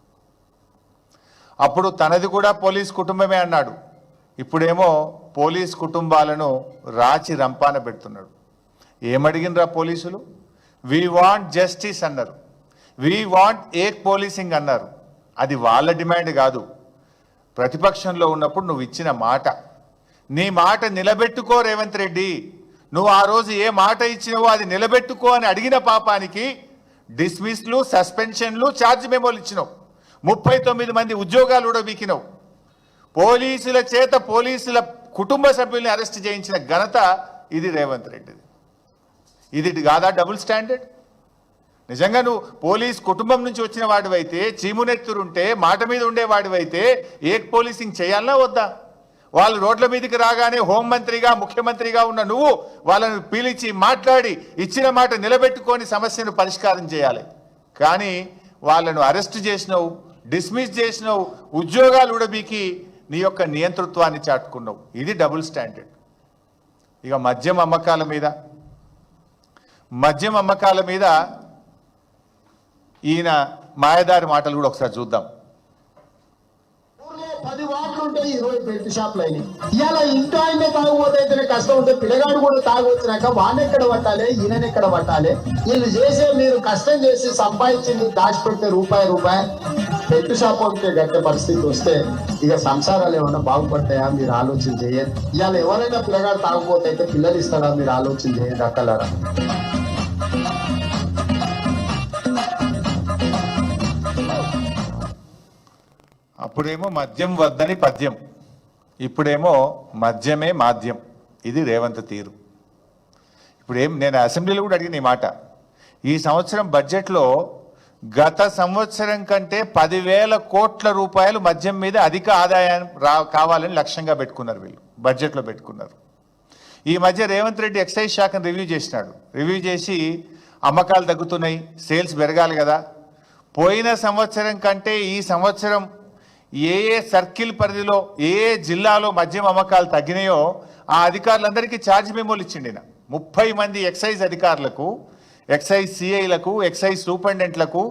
S1: అప్పుడు తనది కూడా పోలీస్ కుటుంబమే అన్నాడు. ఇప్పుడేమో పోలీస్ కుటుంబాలను రాచి రంపాన పెడుతున్నాడు. ఏమడిగినరా పోలీసులు? వీ వాంట్ జస్టిస్ అన్నారు, వీ వాంట్ ఏక్ పోలీసింగ్ అన్నారు. అది వాళ్ళ డిమాండ్ కాదు. ప్రతిపక్షంలో ఉన్నప్పుడు నువ్వు ఇచ్చిన మాట, నీ మాట నిలబెట్టుకో రేవంత్ రెడ్డి. నువ్వు ఆ రోజు ఏ మాట ఇచ్చినావో అది నిలబెట్టుకో అని అడిగిన పాపానికి డిస్మిస్లు, సస్పెన్షన్లు, ఛార్జ్ మెమోలు ఇచ్చినావు. 39 మంది ఉద్యోగాలు కూడా వీకినావు. పోలీసుల చేత పోలీసుల కుటుంబ సభ్యుల్ని అరెస్ట్ చేయించిన ఘనత ఇది రేవంత్ రెడ్డిది. ఇది కాదా డబుల్ స్టాండర్డ్? నిజంగా నువ్వు పోలీస్ కుటుంబం నుంచి వచ్చిన వాడివైతే, చీమునెత్తురుంటే, మాట మీద ఉండేవాడివైతే ఏక్ పోలీసింగ్ చేయాలన్నా వద్దా? వాళ్ళు రోడ్ల మీదకి రాగానే హోంమంత్రిగా, ముఖ్యమంత్రిగా ఉన్న నువ్వు వాళ్ళను పిలిచి మాట్లాడి ఇచ్చిన మాట నిలబెట్టుకొని సమస్యను పరిష్కారం చేయాలి. కానీ వాళ్ళను అరెస్ట్ చేసినావు, డిస్మిస్ చేసినావు, ఉద్యోగాలు ఉడబీకి నీ యొక్క నియంతృత్వాన్ని చాటుకున్నావు. ఇది డబుల్ స్టాండర్డ్. ఇక మద్యం అమ్మకాల మీద ఈయన మాయదారి మాటలు కూడా ఒకసారి చూద్దాం.
S2: 10 వార్డులు ఉంటాయి, 20 బెల్ట్ షాపులు అయినాయి. ఇలా ఇంట్లో ఆయన తాగుపోతే కష్టం ఉంటే పిల్లగాడు కూడా తాగొచ్చినాక వాడిని ఎక్కడ పట్టాలి, ఈయన ఎక్కడ పట్టాలి? వీళ్ళు చేసే, మీరు కష్టం చేసి సంపాదించింది దాచిపెడితే రూపాయి బెల్ట్ షాప్ ఉంటే గట్టే పరిస్థితి వస్తే ఇక సంసారాలు ఏమన్నా బాగుపడతాయా? మీరు ఆలోచన చేయండి. ఇవాళ ఎవరైనా పిల్లగాడు తాగుపోతే అయితే పిల్లలు ఇస్తారా? మీరు ఆలోచన చేయండి అక్కలారా.
S1: అప్పుడేమో మద్యం వద్దని పద్యం, ఇప్పుడేమో మద్యమే మాధ్యం. ఇది రేవంత్ తీరు. నేను అసెంబ్లీలో కూడా అడిగిన ఈ మాట. ఈ సంవత్సరం బడ్జెట్లో గత సంవత్సరం కంటే 10,000 కోట్ల రూపాయలు మద్యం మీద అధిక ఆదాయం కావాలని లక్ష్యంగా పెట్టుకున్నారు. వీళ్ళు బడ్జెట్లో పెట్టుకున్నారు. ఈ మధ్య రేవంత్ రెడ్డి ఎక్సైజ్ శాఖను రివ్యూ చేసినాడు. రివ్యూ చేసి అమ్మకాలు తగ్గుతున్నాయి, సేల్స్ పెరగాలి కదా. పోయిన సంవత్సరం కంటే ఈ సంవత్సరం ఏ సర్కిల్ పరిధిలో, ఏ జిల్లాలో మద్యం అమ్మకాలు తగ్గినాయో ఆ అధికారులందరికీ ఛార్జ్ మెమోలు ఇచ్చిండి. 30 మంది ఎక్సైజ్ అధికారులకు, ఎక్సైజ్ సిఐలకు, ఎక్సైజ్ సూపరింటెండెంట్లకు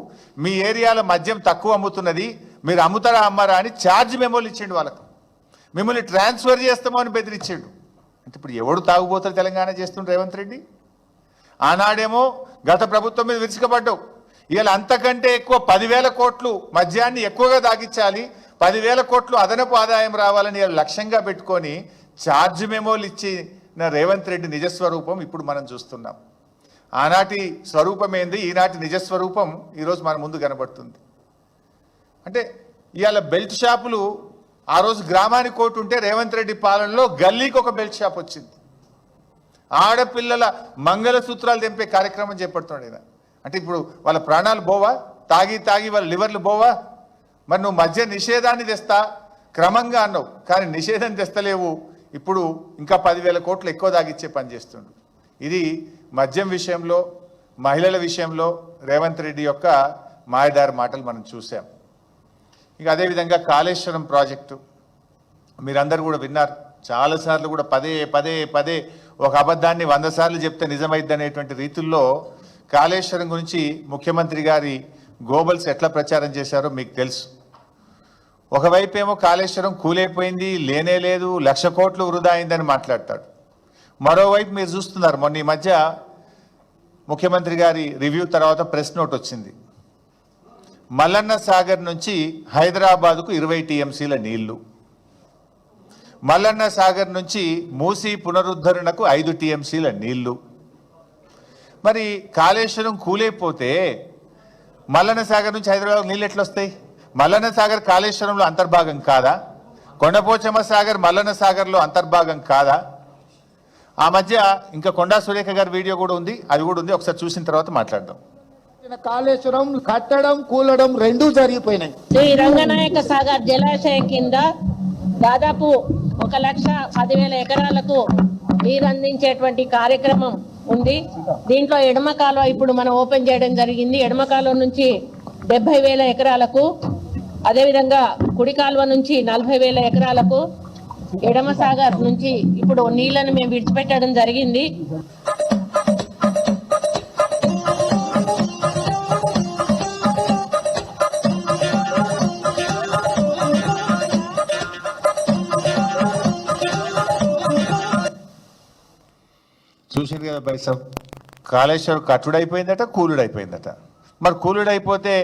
S1: మీ ఏరియాలో మద్యం తక్కువ అమ్ముతున్నది, మీరు అమ్ముతారా అమ్మారా అని ఛార్జ్ మెమోలు ఇచ్చిండు. వాళ్ళకు మిమ్మల్ని ట్రాన్స్ఫర్ చేస్తామో అని బెదిరించాడు. అంటే ఇప్పుడు ఎవడు తాగుబోతారు తెలంగాణ చేస్తుండ్రు రేవంత్ రెడ్డి? ఆనాడేమో గత ప్రభుత్వం మీద విరుచుకపడ్డావు. ఇవాళ అంతకంటే ఎక్కువ 10,000 కోట్లు మద్యాన్ని ఎక్కువగా తాగించాలి, 10,000 కోట్లు అదనపు ఆదాయం రావాలని లక్ష్యంగా పెట్టుకొని ఛార్జ్ మెమోలు ఇచ్చిన రేవంత్ రెడ్డి నిజస్వరూపం ఇప్పుడు మనం చూస్తున్నాం. ఆనాటి స్వరూపం ఏంది, ఈనాటి నిజస్వరూపం ఈరోజు మన ముందు కనబడుతుంది. అంటే ఇవాళ బెల్ట్ షాపులు, ఆ రోజు గ్రామానికి కోటి ఉంటే రేవంత్ రెడ్డి పాలనలో గల్లీకి ఒక బెల్ట్ షాప్ వచ్చింది. ఆడపిల్లల మంగళసూత్రాలు తెంపే కార్యక్రమం చేపడుతున్నాడు. అంటే ఇప్పుడు వాళ్ళ ప్రాణాలు పోవా? తాగి వాళ్ళ లివర్లు పోవా? మరి నువ్వు మద్య నిషేధాన్ని తెస్తా క్రమంగా అన్నావు, కానీ నిషేధం తెస్తలేవు. ఇప్పుడు ఇంకా 10,000 కోట్లు ఎక్కువ తాగిచ్చే పని చేస్తుండు. ఇది మద్యం విషయంలో, మహిళల విషయంలో రేవంత్ రెడ్డి యొక్క మాయదారి మాటలు మనం చూసాం. ఇక అదేవిధంగా కాళేశ్వరం ప్రాజెక్టు మీరందరూ కూడా విన్నారు. చాలాసార్లు కూడా పదే ఒక అబద్ధాన్ని 100 సార్లు చెప్తే నిజమైద్ది అనేటువంటి రీతుల్లో కాళేశ్వరం గురించి ముఖ్యమంత్రి గారి గోబల్స్ ఎట్లా ప్రచారం చేశారో మీకు తెలుసు. ఒకవైపు ఏమో కాళేశ్వరం కూలైపోయింది, లేనే లేదు, 1,00,000 కోట్లు వృధా అయిందని మాట్లాడతాడు. మరోవైపు మీరు చూస్తున్నారు, మొన్న ఈ మధ్య ముఖ్యమంత్రి గారి రివ్యూ తర్వాత ప్రెస్ నోట్ వచ్చింది. మల్లన్న సాగర్ నుంచి హైదరాబాద్కు 20 టీఎంసీల నీళ్లు, మల్లన్న సాగర్ నుంచి మూసీ పునరుద్ధరణకు 5 టీఎంసీల నీళ్లు. మరి కాళేశ్వరం కూలైపోతే మల్లన్న సాగర్ నుంచి హైదరాబాద్ నీళ్ళు ఎట్లా వస్తాయి? మల్లన్న సాగర్ కాళేశ్వరంలో అంతర్భాగం కాదా? కొండపోచమ్మ సాగర్ మల్లన్న సాగర్లో అంతర్భాగం కాదా? ఆ మధ్య ఇంకా కొండా సురేఖ గారి వీడియో కూడా ఉంది, అది కూడా ఉంది. ఒకసారి చూసిన తర్వాత మాట్లాడదాం.
S2: కాళేశ్వరం కట్టడం, కూలడం రెండూ జరిగిపోయినాయి.
S9: శ్రీ రంగనాయక సాగర్ జలాశయం కింద దాదాపు 1,10,000 ఎకరాలకు
S10: నీరు అందించేటువంటి కార్యక్రమం ఉంది. దీంట్లో ఎడమ కాలువ ఇప్పుడు మనం ఓపెన్ చేయడం జరిగింది. ఎడమ కాలువ నుంచి 70,000 ఎకరాలకు, అదేవిధంగా కుడి కాలువ నుంచి 40,000 ఎకరాలకు, ఎడమ సాగర్ నుంచి ఇప్పుడు నీళ్లను మేము విడిచిపెట్టడం జరిగింది.
S1: చూసారు కదా బైసాబ్, కాళేశ్వరం కట్టుడైపోయిందట, కూలుడైపోయిందట. మరి కూలుడైపోతే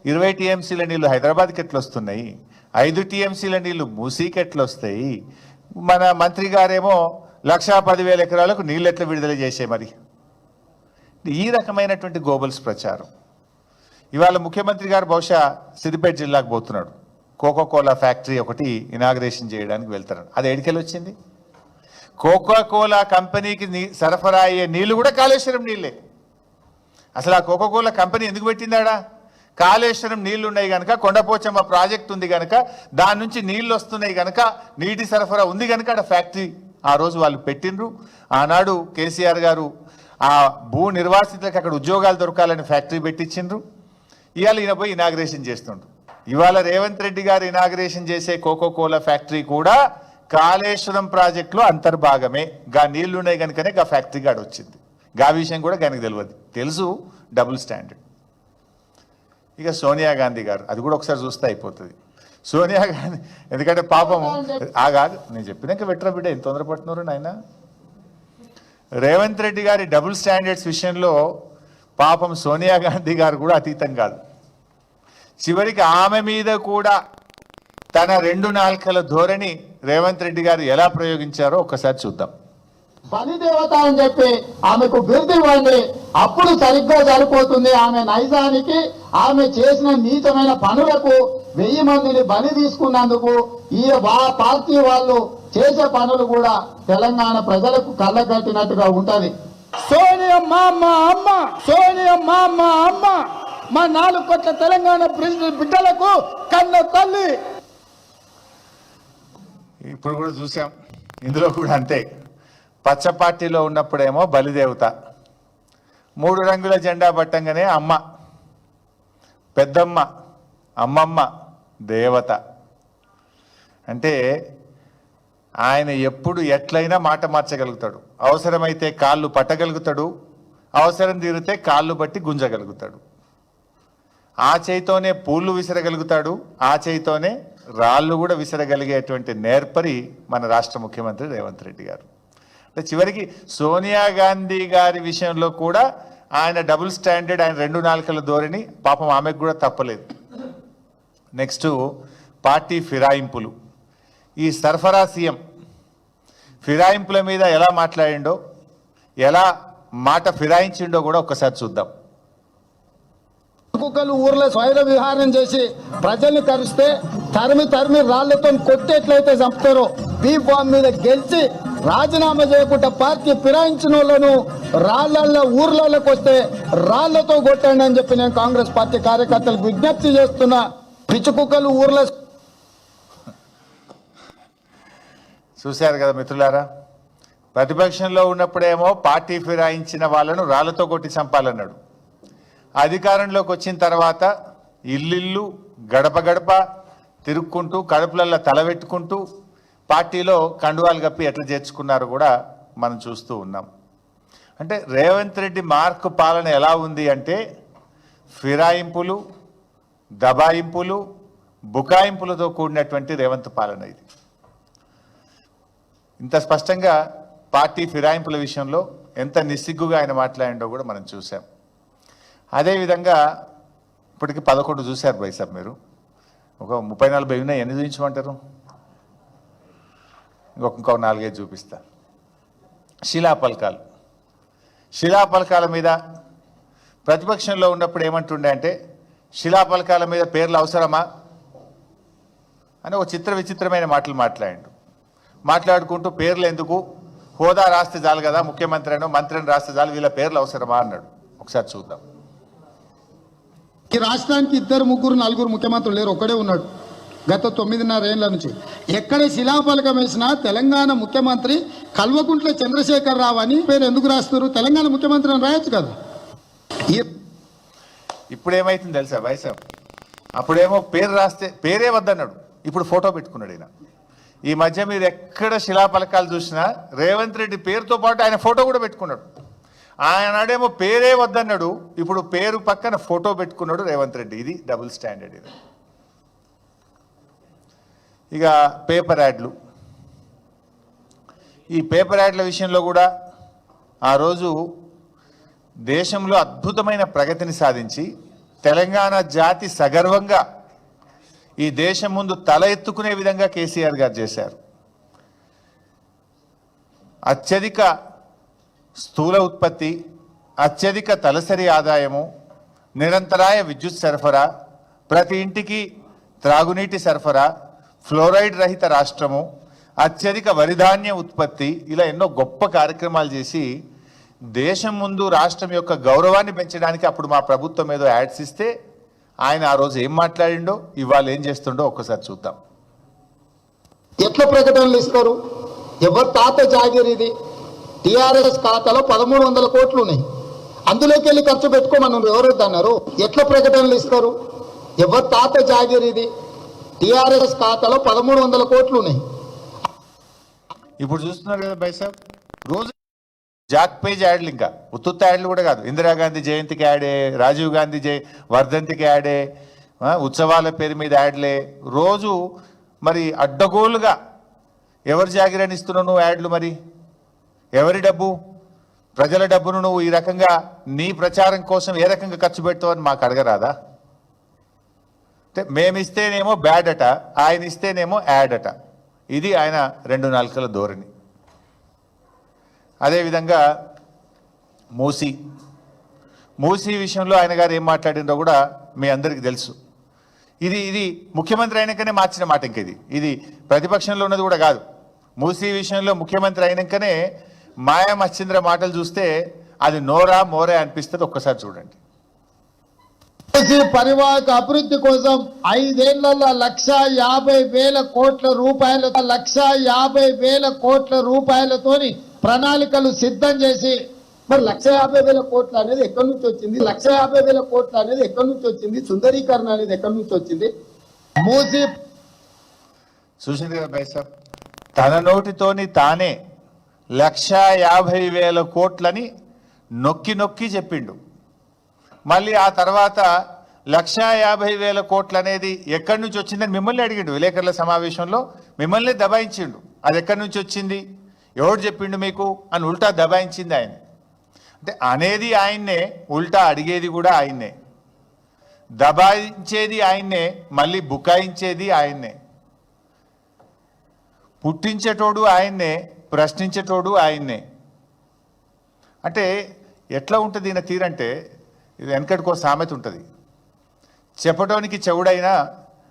S1: 20 టీఎంసీల నీళ్లు హైదరాబాద్కి ఎట్లా వస్తున్నాయి? 5 టీఎంసీల నీళ్లు మూసీకి ఎట్లా వస్తాయి? మన మంత్రి గారేమో 1,10,000 ఎకరాలకు నీళ్ళు ఎట్లా విడుదల చేసే? మరి ఈ రకమైనటువంటి గోబల్స్ ప్రచారం. ఇవాళ ముఖ్యమంత్రి గారు బహుశా సిద్దిపేట జిల్లాకు పోతున్నాడు. కోకోకోలా ఫ్యాక్టరీ ఒకటి ఇనాగ్రేషన్ చేయడానికి వెళ్తారు. అది ఎడికెళ్ళి వచ్చింది? కోకోకోలా కంపెనీకి సరఫరా అయ్యే నీళ్లు కూడా కాళేశ్వరం నీళ్ళే. అసలు ఆ కోకోకోలా కంపెనీ ఎందుకు పెట్టిందాడా? కాళేశ్వరం నీళ్లు ఉన్నాయి కనుక, కొండపోచమ్మ ప్రాజెక్ట్ ఉంది కనుక, దాని నుంచి నీళ్లు వస్తున్నాయి కనుక, నీటి సరఫరా ఉంది కనుక అక్కడ ఫ్యాక్టరీ ఆ రోజు వాళ్ళు పెట్టిండ్రు. ఆనాడు కేసీఆర్ గారు ఆ భూ నిర్వాసితులకు అక్కడ ఉద్యోగాలు దొరకాలని ఫ్యాక్టరీ పెట్టించిండ్రు. ఇవాళ ఈయన పోయి ఇనాగ్రేషన్ చేస్తుండ్రు. ఇవాళ రేవంత్ రెడ్డి గారు ఇనాగ్రేషన్ చేసే కోకోకోలా ఫ్యాక్టరీ కూడా కాళేశ్వరం ప్రాజెక్టులో అంతర్భాగమే. గా నీళ్లున్నాయి కనుకనే గా ఫ్యాక్టరీ గాడు వచ్చింది. గా విషయం కూడా గనక తెలియదు. తెలుసు డబుల్ స్టాండర్డ్. ఇక సోనియా గాంధీ గారు, అది కూడా ఒకసారి చూస్తే అయిపోతుంది. సోనియా గాంధీ ఎందుకంటే పాపం ఆగాదు, నేను చెప్పినాక వెట్రా బిడ్డ ఎంత తొందరపడుతున్నారు నాయన. రేవంత్ రెడ్డి గారి డబుల్ స్టాండర్డ్స్ విషయంలో పాపం సోనియా గాంధీ గారు కూడా అతీతం కాదు. చివరికి ఆమె మీద కూడా తన 2 నాల్కల ధోరణి రేవంత్ రెడ్డి గారు ఎలా ప్రయోగించారో ఒక్కసారి చూద్దాం.
S2: బలిదేవత అని చెప్పి ఆమెకు బిరుదు ఇవ్వండి, అప్పుడు సరిగ్గా సరిపోతుంది. ఆమె నైజానికి, ఆమె చేసిన నీచమైన పనులకు 1000 మందిని బలి తీసుకున్నందుకు ఈ పార్టీ వాళ్ళు చేసే పనులు కూడా తెలంగాణ ప్రజలకు కళ్ళగట్టినట్టుగా ఉంటది.
S3: సోనియమ్మ మా అమ్మ, సోనియమ్మ మా అమ్మ, మా 4 కోట్ల తెలంగాణ బిడ్డలకు కన్న తల్లి.
S1: ఇప్పుడు కూడా చూసాం, ఇందులో కూడా అంతే. పచ్చ పార్టీలో ఉన్నప్పుడేమో బలిదేవత, 3 రంగుల జెండా పట్టంగానే అమ్మ, పెద్దమ్మ, అమ్మమ్మ, దేవత. అంటే ఆయన ఎప్పుడు ఎట్లయినా మాట మార్చగలుగుతాడు. అవసరమైతే కాళ్ళు పట్టగలుగుతాడు, అవసరం తీరితే కాళ్ళు బట్టి గుంజగలుగుతాడు. ఆ చేయితోనే పూలు విసరగలుగుతాడు, ఆ చేయితోనే రాళ్ళు కూడా విసరగలిగేటువంటి నేర్పరి మన రాష్ట్ర ముఖ్యమంత్రి రేవంత్ రెడ్డి గారు. అంటే చివరికి సోనియా గాంధీ గారి విషయంలో కూడా ఆయన డబుల్ స్టాండర్డ్, ఆయన 2 నాల్కల ధోరణి పాపం ఆమెకు కూడా తప్పలేదు. నెక్స్ట్ పార్టీ ఫిరాయింపులు. ఈ సరఫరా సీఎం ఫిరాయింపుల మీద ఎలా మాట్లాడిండో, ఎలా మాట ఫిరాయించిండో కూడా ఒక్కసారి చూద్దాం.
S2: కుక్కలు ఊర్లో స్వైర విహారం చేసి ప్రజల్ని కరిస్తే తరిమి రాళ్లతో కొట్టేట్లయితే చంపుతారో, బీ ఫామ్ మీద గెలిచి రాజీనామా చేయకుండా పార్టీ ఫిరాయించిన వాళ్ళను రాళ్లల్లో ఊర్లలోకి వస్తే రాళ్లతో కొట్టండి అని చెప్పి నేను కాంగ్రెస్ పార్టీ కార్యకర్తలకు విజ్ఞప్తి చేస్తున్నా. పిచ్చి కుక్కలు ఊర్లో.
S1: చూశారు కదా మిత్రులారా, ప్రతిపక్షంలో ఉన్నప్పుడేమో పార్టీ ఫిరాయించిన వాళ్ళను రాళ్లతో కొట్టి చంపాలన్నాడు. అధికారంలోకి వచ్చిన తర్వాత ఇల్లు గడప గడప తిరుక్కుంటూ, కడుపులల్లో తలబెట్టుకుంటూ పార్టీలో కండువాలు కప్పి ఎట్లా చేర్చుకున్నారో కూడా మనం చూస్తూ ఉన్నాం. అంటే రేవంత్ రెడ్డి మార్క్ పాలన ఎలా ఉంది అంటే ఫిరాయింపులు, దబాయింపులు, బుకాయింపులతో కూడినటువంటి రేవంత్ పాలన ఇది. ఇంత స్పష్టంగా పార్టీ ఫిరాయింపుల విషయంలో ఎంత నిస్సిగ్గుగా ఆయన మాట్లాడిండో కూడా మనం చూసాం. అదేవిధంగా ఇప్పటికి 11 చూశారు బైసాబ్ మీరు. ఒక 30-40 ఉన్నాయి, ఎన్ని చూపించమంటారు? ఇంకొక 4-5 చూపిస్తా. శిలాపలకాలు. శిలాపలకాల మీద ప్రతిపక్షంలో ఉన్నప్పుడు ఏమంటుండే అంటే, శిలాపలకాల మీద పేర్లు అవసరమా అని ఒక విచిత్రమైన మాటలు మాట్లాడుకుంటూ పేర్లు ఎందుకు, హోదా రాస్తే చాలు కదా, ముఖ్యమంత్రి అనో మంత్రిని రాస్తే చాలు, వీళ్ళ పేర్లు అవసరమా అన్నాడు. ఒకసారి చూద్దాం.
S2: ఈ రాష్ట్రానికి 2, 3, 4 ముఖ్యమంత్రులు లేరు, ఒక్కడే ఉన్నాడు. గత 9.5 ఏళ్ల నుంచి ఎక్కడ శిలాఫలకం వేసినా తెలంగాణ ముఖ్యమంత్రి కల్వకుంట్ల చంద్రశేఖరరావు అని పేరు ఎందుకు రాస్తారు? తెలంగాణ ముఖ్యమంత్రి అని రాయొచ్చు కదా.
S1: ఇప్పుడు ఏమైతుంది తెలుసా వైసం, అప్పుడేమో పేరు రాస్తే పేరే వద్దన్నాడు, ఇప్పుడు ఫోటో పెట్టుకున్నాడు ఈయన. ఈ మధ్య మీరు ఎక్కడ శిలాఫలకాలు చూసినా రేవంత్ రెడ్డి పేరుతో పాటు ఆయన ఫోటో కూడా పెట్టుకున్నాడు. ఆయనాడేమో పేరే వద్దన్నాడు, ఇప్పుడు పేరు పక్కన ఫోటో పెట్టుకున్నాడు రేవంత్ రెడ్డి. ఇది డబుల్ స్టాండర్డ్. ఇది ఇక పేపర్ యాడ్లు. ఈ పేపర్ యాడ్ల విషయంలో కూడా ఆ రోజు దేశంలో అద్భుతమైన ప్రగతిని సాధించి తెలంగాణ జాతి సగర్వంగా ఈ దేశం ముందు తల ఎత్తుకునే విధంగా కేసీఆర్ గారు చేశారు. అత్యధిక స్థూల ఉత్పత్తి, అత్యధిక తలసరి ఆదాయము, నిరంతరాయ విద్యుత్ సరఫరా, ప్రతి ఇంటికి త్రాగునీటి సరఫరా, ఫ్లోరైడ్ రహిత రాష్ట్రము, అత్యధిక వరిధాన్య ఉత్పత్తి, ఇలా ఎన్నో గొప్ప కార్యక్రమాలు చేసి దేశం ముందు రాష్ట్రం యొక్క గౌరవాన్ని పెంచడానికి అప్పుడు మా ప్రభుత్వం ఏదో యాడ్స్ ఇస్తే ఆయన ఆ రోజు ఏం మాట్లాడిండో ఇవాళ ఏం చేస్తుండో ఒక్కసారి చూద్దాం.
S2: ఎట్లా ప్రకటనలు ఇస్తారు? ఎవరు తాత జాగీర్ ఇది? టిఆర్ఎస్ ఖాతాలో 1300 కోట్లు ఉన్నాయి, అందులోకి వెళ్ళి ఖర్చు పెట్టుకోమన్నారు. ఎవరు అన్నారు? ఎట్లా ప్రకటనలు ఇస్తారు? ఎవరు తాత జాగీర్ ఇది? టిఆర్ఎస్ ఖాతాలో 1300 కోట్లు ఉన్నాయి.
S1: ఇప్పుడు చూస్తున్నారు కదా బైసాబ్, రోజు జాక్ పేజ్ యాడ్లు, ఇంకా ఉత్తుత్త యాడ్లు కూడా కాదు. ఇందిరాగాంధీ జయంతికి యాడే, రాజీవ్ గాంధీ వర్ధంతికి యాడే, ఉత్సవాల పేరు మీద యాడ్లే. రోజు మరి అడ్డగోలుగా ఎవరు జాగిరని ఇస్తున్నావు నువ్వు యాడ్లు? మరి ఎవరి డబ్బు? ప్రజల డబ్బును నువ్వు ఈ రకంగా నీ ప్రచారం కోసం ఏ రకంగా ఖర్చు పెడతావని మాకు అడగరాదా? అంటే మేమిస్తేనేమో బ్యాడ్ అట, ఆయన ఇస్తేనేమో యాడ్ అట. ఇది ఆయన 2 నాలుకల ధోరణి. అదేవిధంగా మూసీ విషయంలో ఆయన గారు ఏం మాట్లాడిందో కూడా మీ అందరికీ తెలుసు. ఇది ముఖ్యమంత్రి అయినాకనే మార్చిన మాట. ఇంక ఇది ప్రతిపక్షంలో ఉన్నది కూడా కాదు. మూసీ విషయంలో ముఖ్యమంత్రి అయినాకనే మాయా మచ్చింద్ర మాటలు చూస్తే అది నోరా మోరే అనిపిస్తుంది. ఒక్కసారి చూడండి.
S2: పరివాహక అభివృద్ధి కోసం 5 ఏళ్లలో 1,50,000 కోట్ల రూపాయలు 1,50,000 కోట్ల రూపాయలతోని ప్రణాళికలు సిద్ధం చేసి, మరి 1,50,000 కోట్లు అనేది ఎక్కడి నుంచి వచ్చింది? 1,50,000 కోట్లు అనేది ఎక్కడి నుంచి వచ్చింది? సుందరీకరణ అనేది ఎక్కడి నుంచి వచ్చింది? మూసి
S1: చూసింది కదా బైసాబ్, తన నోటితోని తానే 1,50,000 కోట్లని నొక్కి నొక్కి చెప్పిండు. మళ్ళీ ఆ తర్వాత 1,50,000 కోట్లు అనేది ఎక్కడి నుంచి వచ్చిందని మిమ్మల్ని అడిగిండు విలేకరుల సమావేశంలో. మిమ్మల్ని దబాయించిండు. అది ఎక్కడి నుంచి వచ్చింది, ఎవడు చెప్పిండు మీకు అని ఉల్టా దబాయించింది ఆయన. అంటే అనేది ఆయన్నే, ఉల్టా అడిగేది కూడా ఆయన్నే, దబాయించేది ఆయన్నే, మళ్ళీ బుకాయించేది ఆయన్నే, పుట్టించేటోడు ఆయన్నే, ప్రశ్నించేటోడు ఆయన్నే. అంటే ఎట్లా ఉంటుంది ఈయన తీరంటే, ఇది వెనకటికో సామెత ఉంటుంది, చెప్పటోనికి చెవుడైనా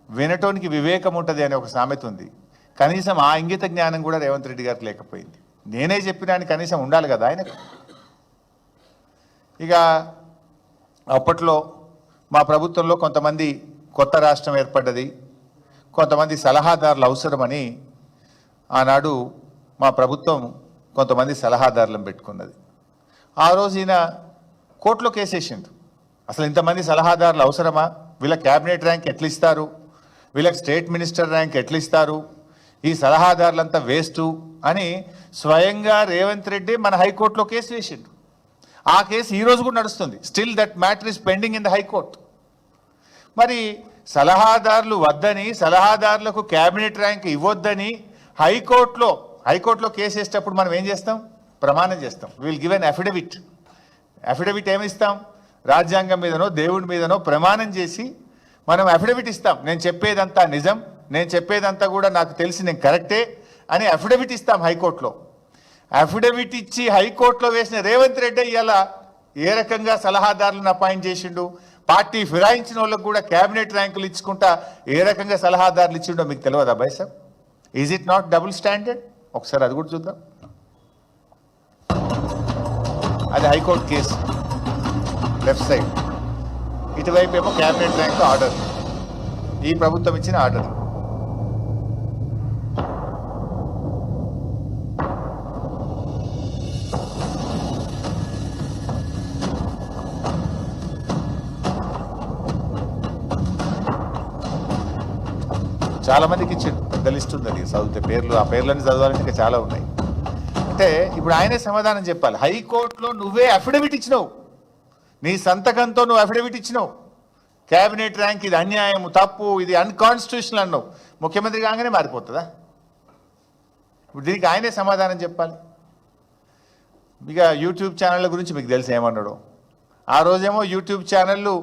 S1: వినటోనికి వివేకం ఉంటుంది అనే ఒక సామెత ఉంది. కనీసం ఆ ఇంగిత జ్ఞానం కూడా రేవంత్ రెడ్డి గారికి లేకపోయింది. నేనే చెప్పినాను కనీసం ఉండాలి కదా ఆయనకు. ఇక అప్పట్లో మా ప్రభుత్వంలో కొంతమంది కొత్త రాష్ట్రం ఏర్పడ్డది, కొంతమంది సలహాదారులు అవసరమని ఆనాడు మా ప్రభుత్వం కొంతమంది సలహాదారులను పెట్టుకున్నది. ఆ రోజు ఈయన కోర్టులో కేసేసిండు. అసలు ఇంతమంది సలహాదారులు అవసరమా? వీళ్ళ క్యాబినెట్ ర్యాంక్ ఎట్లా ఇస్తారు? వీళ్ళకి స్టేట్ మినిస్టర్ ర్యాంక్ ఎట్లా ఇస్తారు? ఈ సలహాదారులంతా వేస్టు అని స్వయంగా రేవంత్ రెడ్డి మన హైకోర్టులో కేసు వేసిండు. ఆ కేసు ఈరోజు కూడా నడుస్తుంది. Still that matter is pending in the high court. మరి సలహాదారులు వద్దని, సలహాదారులకు క్యాబినెట్ ర్యాంక్ ఇవ్వొద్దని హైకోర్టులో కేసు వేసేటప్పుడు మనం ఏం చేస్తాం? ప్రమాణం చేస్తాం. విల్ గివ్ ఎన్ అఫిడవిట్ ఏమిస్తాం? రాజ్యాంగం మీదనో దేవుడి మీదనో ప్రమాణం చేసి మనం అఫిడవిట్ ఇస్తాం. నేను చెప్పేదంతా నిజం, నేను చెప్పేదంతా కూడా నాకు తెలిసి నేను కరెక్టే అని అఫిడవిట్ ఇస్తాం హైకోర్టులో. అఫిడవిట్ ఇచ్చి హైకోర్టులో వేసిన రేవంత్ రెడ్డి ఇలా ఏ రకంగా సలహాదారులను అపాయింట్ చేసిండు, పార్టీ ఫిరాయించిన వాళ్ళకు కూడా క్యాబినెట్ ర్యాంకులు ఇచ్చుకుంటా ఏ రకంగా సలహాదారులు ఇచ్చిండో మీకు తెలియదా బాయ్ sir? Is it not double standard? ఒకసారి అది కూడా చూద్దాం. అది హైకోర్టు కేసు లెఫ్ట్ సైడ్, ఇటువైపు ఏమో క్యాబినెట్ ర్యాంక్ ఆర్డర్, ఈ ప్రభుత్వం ఇచ్చిన ఆర్డర్. చాలా మందికి పెద్ద లిస్ట్ ఉందండి చదివితే పేర్లు, ఆ పేర్లన్నీ చదవాలంటే ఇంకా చాలా ఉన్నాయి. అంటే ఇప్పుడు ఆయనే సమాధానం చెప్పాలి. హైకోర్టులో నువ్వే అఫిడవిట్ ఇచ్చినావు, నీ సంతకంతో నువ్వు అఫిడవిట్ ఇచ్చినావు, క్యాబినెట్ ర్యాంక్ ఇది అన్యాయం, తప్పు, ఇది అన్కాన్స్టిట్యూషనల్ అన్నావు. ముఖ్యమంత్రి కాగానే మారిపోతుందా? ఇప్పుడు దీనికి ఆయనే సమాధానం చెప్పాలి. ఇక యూట్యూబ్ ఛానళ్ళ గురించి మీకు తెలిసి ఏమన్నాడు? ఆ రోజేమో యూట్యూబ్ ఛానళ్ళు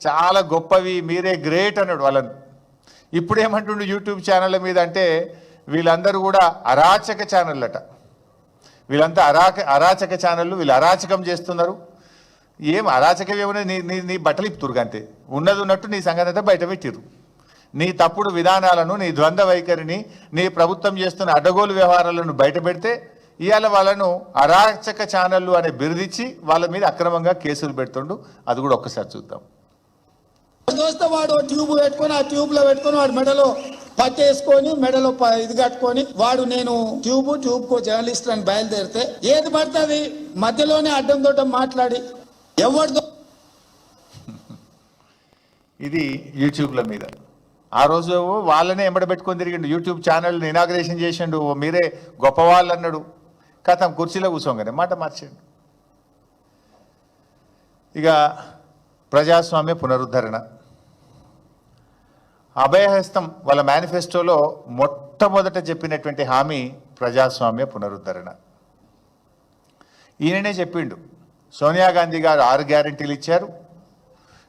S1: చాలా గొప్పవి, మీరే గ్రేట్ అన్నాడు వాళ్ళని. ఇప్పుడు ఏమంటుండు యూట్యూబ్ ఛానళ్ళ మీద అంటే వీళ్ళందరూ కూడా అరాచక ఛానళ్ళు అట. వీళ్ళంతా అరాచక ఛానళ్ళు, వీళ్ళు అరాచకం చేస్తున్నారు. ఏం అరాచకం ఏమన్నా? నీ బట్టలు ఇప్పుతురు అంతే, ఉన్నది ఉన్నట్టు నీ సంగతి అంతా బయట పెట్టిరు. నీ తప్పుడు విధానాలను, నీ ద్వంద్వ వైఖరిని, నీ ప్రభుత్వం చేస్తున్న అడ్డగోలు వ్యవహారాలను బయట పెడితే ఇవాళ వాళ్ళను అరాచక ఛానళ్ళు అనే బిరుదిచ్చి వాళ్ళ మీద అక్రమంగా కేసులు పెడుతుండు. అది కూడా ఒక్కసారి చూద్దాం.
S2: చూస్తే వాడు ట్యూబ్ పెట్టుకొని, ఆ ట్యూబ్ లో పెట్టుకొని వాడు మెడలో పట్టేసుకొని, మెడలో ఇది కట్టుకొని వాడు నేను ట్యూబ్ కో జర్నలిస్ట్ అని బయలుదేరితే ఏది పడుతుంది మధ్యలోనే అడ్డం తోట మాట్లాడి ఎవరితో.
S1: ఇది యూట్యూబ్ల మీద ఆ రోజు వాళ్ళనే ఎంబడబెట్టుకొని తిరిగిండు. యూట్యూబ్ ఛానల్ని ఇనాగ్రేషన్ చేసిండు, మీరే గొప్పవాళ్ళు అన్నాడు. కథం కుర్చీలో కూర్చోగానే మాట మార్చాడు. ఇక ప్రజాస్వామ్య పునరుద్ధరణ, అభయహస్తం వాళ్ళ మేనిఫెస్టోలో మొట్టమొదట చెప్పినటువంటి హామీ ప్రజాస్వామ్య పునరుద్ధరణ. ఈయననే చెప్పిండు. సోనియా గాంధీ గారు 6 గ్యారంటీలు ఇచ్చారు,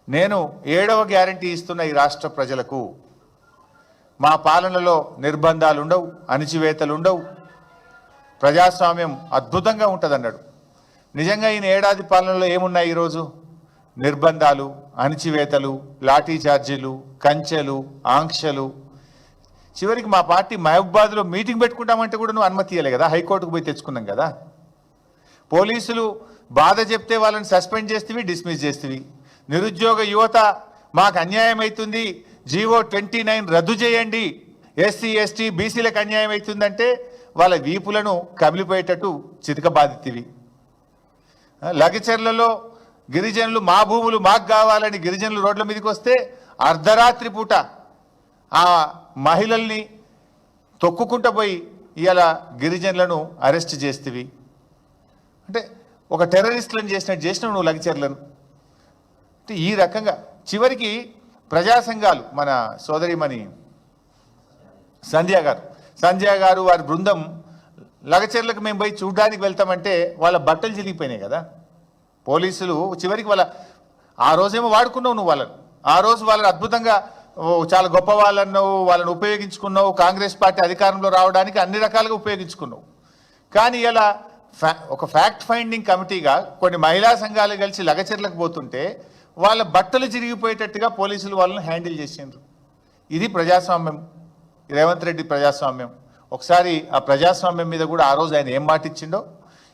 S1: నేను 7వ గ్యారంటీ ఇస్తున్న ఈ రాష్ట్ర ప్రజలకు. మా పాలనలో నిర్బంధాలు ఉండవు, అణిచివేతలు ఉండవు, ప్రజాస్వామ్యం అద్భుతంగా ఉంటుంది అన్నాడు. నిజంగా ఈయన ఏడాది పాలనలో ఏమున్నాయి ఈరోజు? నిర్బంధాలు, అణిచివేతలు, లాఠీ చార్జీలు, కంచెలు, ఆంక్షలు. చివరికి మా పార్టీ మహబూబాద్లో మీటింగ్ పెట్టుకుంటామంటే కూడా నువ్వు అనుమతి ఇవ్వలే కదా, హైకోర్టుకు పోయి తెచ్చుకున్నాం కదా. పోలీసులు బాధ చెప్తే వాళ్ళని సస్పెండ్ చేస్తేవి, డిస్మిస్ చేస్తేవి. నిరుద్యోగ యువత మాకు అన్యాయం అవుతుంది, జీవో 29 రద్దు చేయండి, ఎస్సీ ఎస్టీ బీసీలకు అన్యాయం అవుతుందంటే వాళ్ళ వీపులను కమిలిపోయేటట్టు చితక బాధితివి. లగచర్లలో గిరిజనులు మా భూములు మాకు కావాలని గిరిజనులు రోడ్ల మీదకి వస్తే అర్ధరాత్రి పూట ఆ మహిళల్ని తొక్కుకుంటూ పోయి ఇవాళ గిరిజనులను అరెస్ట్ చేస్తేవి. అంటే ఒక టెర్రరిస్టులను చేసినావు నువ్వు లగచర్లను. అంటే ఈ రకంగా చివరికి ప్రజా సంఘాలు, మన సోదరిమణి సంధ్య గారు వారి బృందం లగచర్లకు మేము పోయి చూడడానికి వెళ్తామంటే వాళ్ళ బట్టలు చిరిగిపోయినాయి కదా. పోలీసులు చివరికి ఆ రోజేమో వాడుకున్నావు నువ్వు వాళ్ళని, ఆ రోజు వాళ్ళని అద్భుతంగా చాలా గొప్ప వాళ్ళన్నావు, వాళ్ళని ఉపయోగించుకున్నావు, కాంగ్రెస్ పార్టీ అధికారంలో రావడానికి అన్ని రకాలుగా ఉపయోగించుకున్నావు. కానీ ఇలా ఒక ఫ్యాక్ట్ ఫైండింగ్ కమిటీగా కొన్ని మహిళా సంఘాలు కలిసి లగచర్లకు పోతుంటే వాళ్ళ బట్టలు చిరిగిపోయేటట్టుగా పోలీసులు వాళ్ళని హ్యాండిల్ చేసిండ్రు. ఇది ప్రజాస్వామ్యం, రేవంత్ రెడ్డి ప్రజాస్వామ్యం. ఒకసారి ఆ ప్రజాస్వామ్యం మీద కూడా ఆ రోజు ఆయన ఏం మాట ఇచ్చిండో,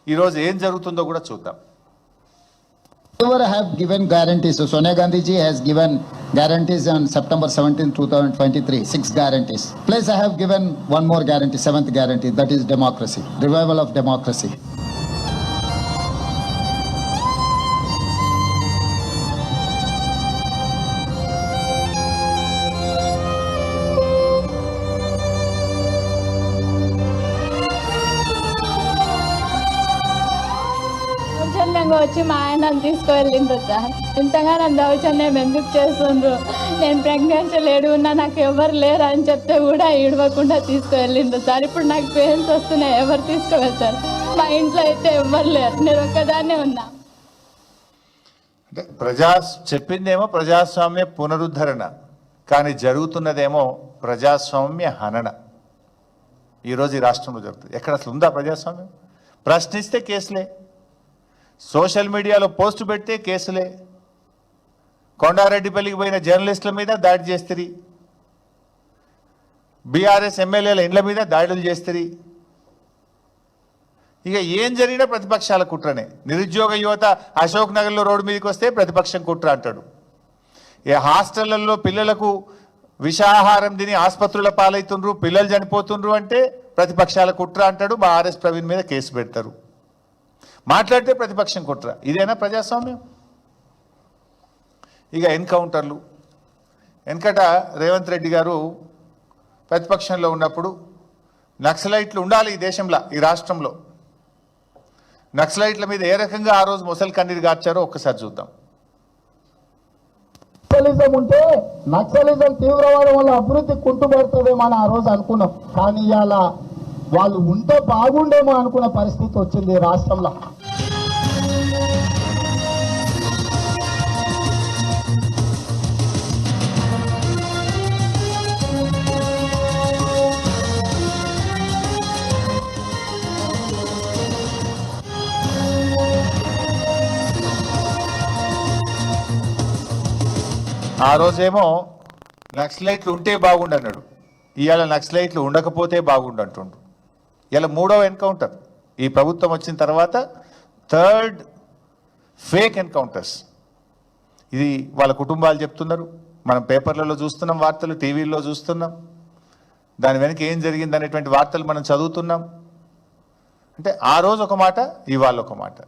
S1: ఈరోజు ఏం జరుగుతుందో కూడా చూద్దాం.
S2: Whoever have given guarantees, so Sonia Gandhi ji has given guarantees on September 17, 2023, 6 guarantees. Plus I have given one more guarantee, 7th guarantee, that is democracy, revival of democracy.
S9: వచ్చి మా ఆయన తీసుకువెళ్ళిండ్రు సార్. ఇంతగానో దౌర్జన్యం ఎందుకు చేస్తుండ్రు? నేను ప్రెగ్నెన్సీ లేడు ఉన్నా, నాకు ఎవరు లేరు అని చెప్తే కూడా ఇడవకుండా తీసుకువెళ్ళిండ్రు సార్. ఇప్పుడు నాకు పెయిన్స్ వస్తున్నాయి, ఎవరు తీసుకువెళ్తారు? మా ఇంట్లో అయితే ఎవరు లేరు, నేను ఒక్కదాన్నే ఉన్నా.
S1: అంటే చెప్పిందేమో ప్రజాస్వామ్య పునరుద్ధరణ, కానీ జరుగుతున్నదేమో ప్రజాస్వామ్య హనన. ఈరోజు ఈ రాష్ట్రంలో జరుగుతుంది. ఎక్కడ అసలు ఉందా ప్రజాస్వామ్యం? ప్రశ్నిస్తే కేసులే, సోషల్ మీడియాలో పోస్టు పెడితే కేసులే, కొండారెడ్డిపల్లికి పోయిన జర్నలిస్టుల మీద దాడి చేస్తుంది, బీఆర్ఎస్ ఎమ్మెల్యేల ఇండ్ల మీద దాడులు చేస్తుంది. ఇక ఏం జరిగినా ప్రతిపక్షాల కుట్రనే. నిరుద్యోగ యువత అశోక్ నగర్లో రోడ్డు మీదకి వస్తే ప్రతిపక్షం కుట్ర అంటాడు. హాస్టళ్లలో పిల్లలకు విషాహారం తిని ఆసుపత్రుల పాలవుతుండ్రు, పిల్లలు చనిపోతుండ్రు అంటే ప్రతిపక్షాల కుట్ర అంటాడు. మా ఆర్ఎస్ ప్రవీణ్ మీద కేసు పెడతారు, మాట్లాడితే ప్రతిపక్షం కుట్ర. ఇదేనా ప్రజాస్వామ్యం? ఇక ఎన్కౌంటర్లు. వెనకట రేవంత్ రెడ్డి గారు ప్రతిపక్షంలో ఉన్నప్పుడు నక్సలైట్లు ఉండాలి ఈ దేశంలో, ఈ రాష్ట్రంలో. నక్సలైట్ల మీద ఏ రకంగా ఆ రోజు ముసలి కన్నీరు గార్చారో ఒక్కసారి చూద్దాం.
S2: నక్సలిజం ఉంటే నక్సలిజం తీవ్రవాదం వల్ల అభివృద్ధి కుంటుపడుతుందేమో అని ఆ రోజు అనుకున్నాం. కానీ ఇవాళ వాళ్ళు ఉంటే బాగుండేమో అనుకున్న పరిస్థితి వచ్చింది ఈ రాష్ట్రంలో.
S1: ఆ రోజేమో నక్సలైట్లు ఉంటే బాగుండన్నాడు, ఇవాళ నక్సలైట్లు ఉండకపోతే బాగుండు అంటుండు. ఇలా 3వ ఎన్కౌంటర్ ఈ ప్రభుత్వం వచ్చిన తర్వాత, 3rd ఫేక్ ఎన్కౌంటర్స్. ఇది వాళ్ళ కుటుంబాలు చెప్తున్నారు, మనం పేపర్లలో చూస్తున్నాం, వార్తలు టీవీల్లో చూస్తున్నాం, దాని వెనక ఏం జరిగింది అనేటువంటి వార్తలు మనం చదువుతున్నాం. అంటే ఆ రోజు ఒక మాట, ఇవాళ ఒక మాట.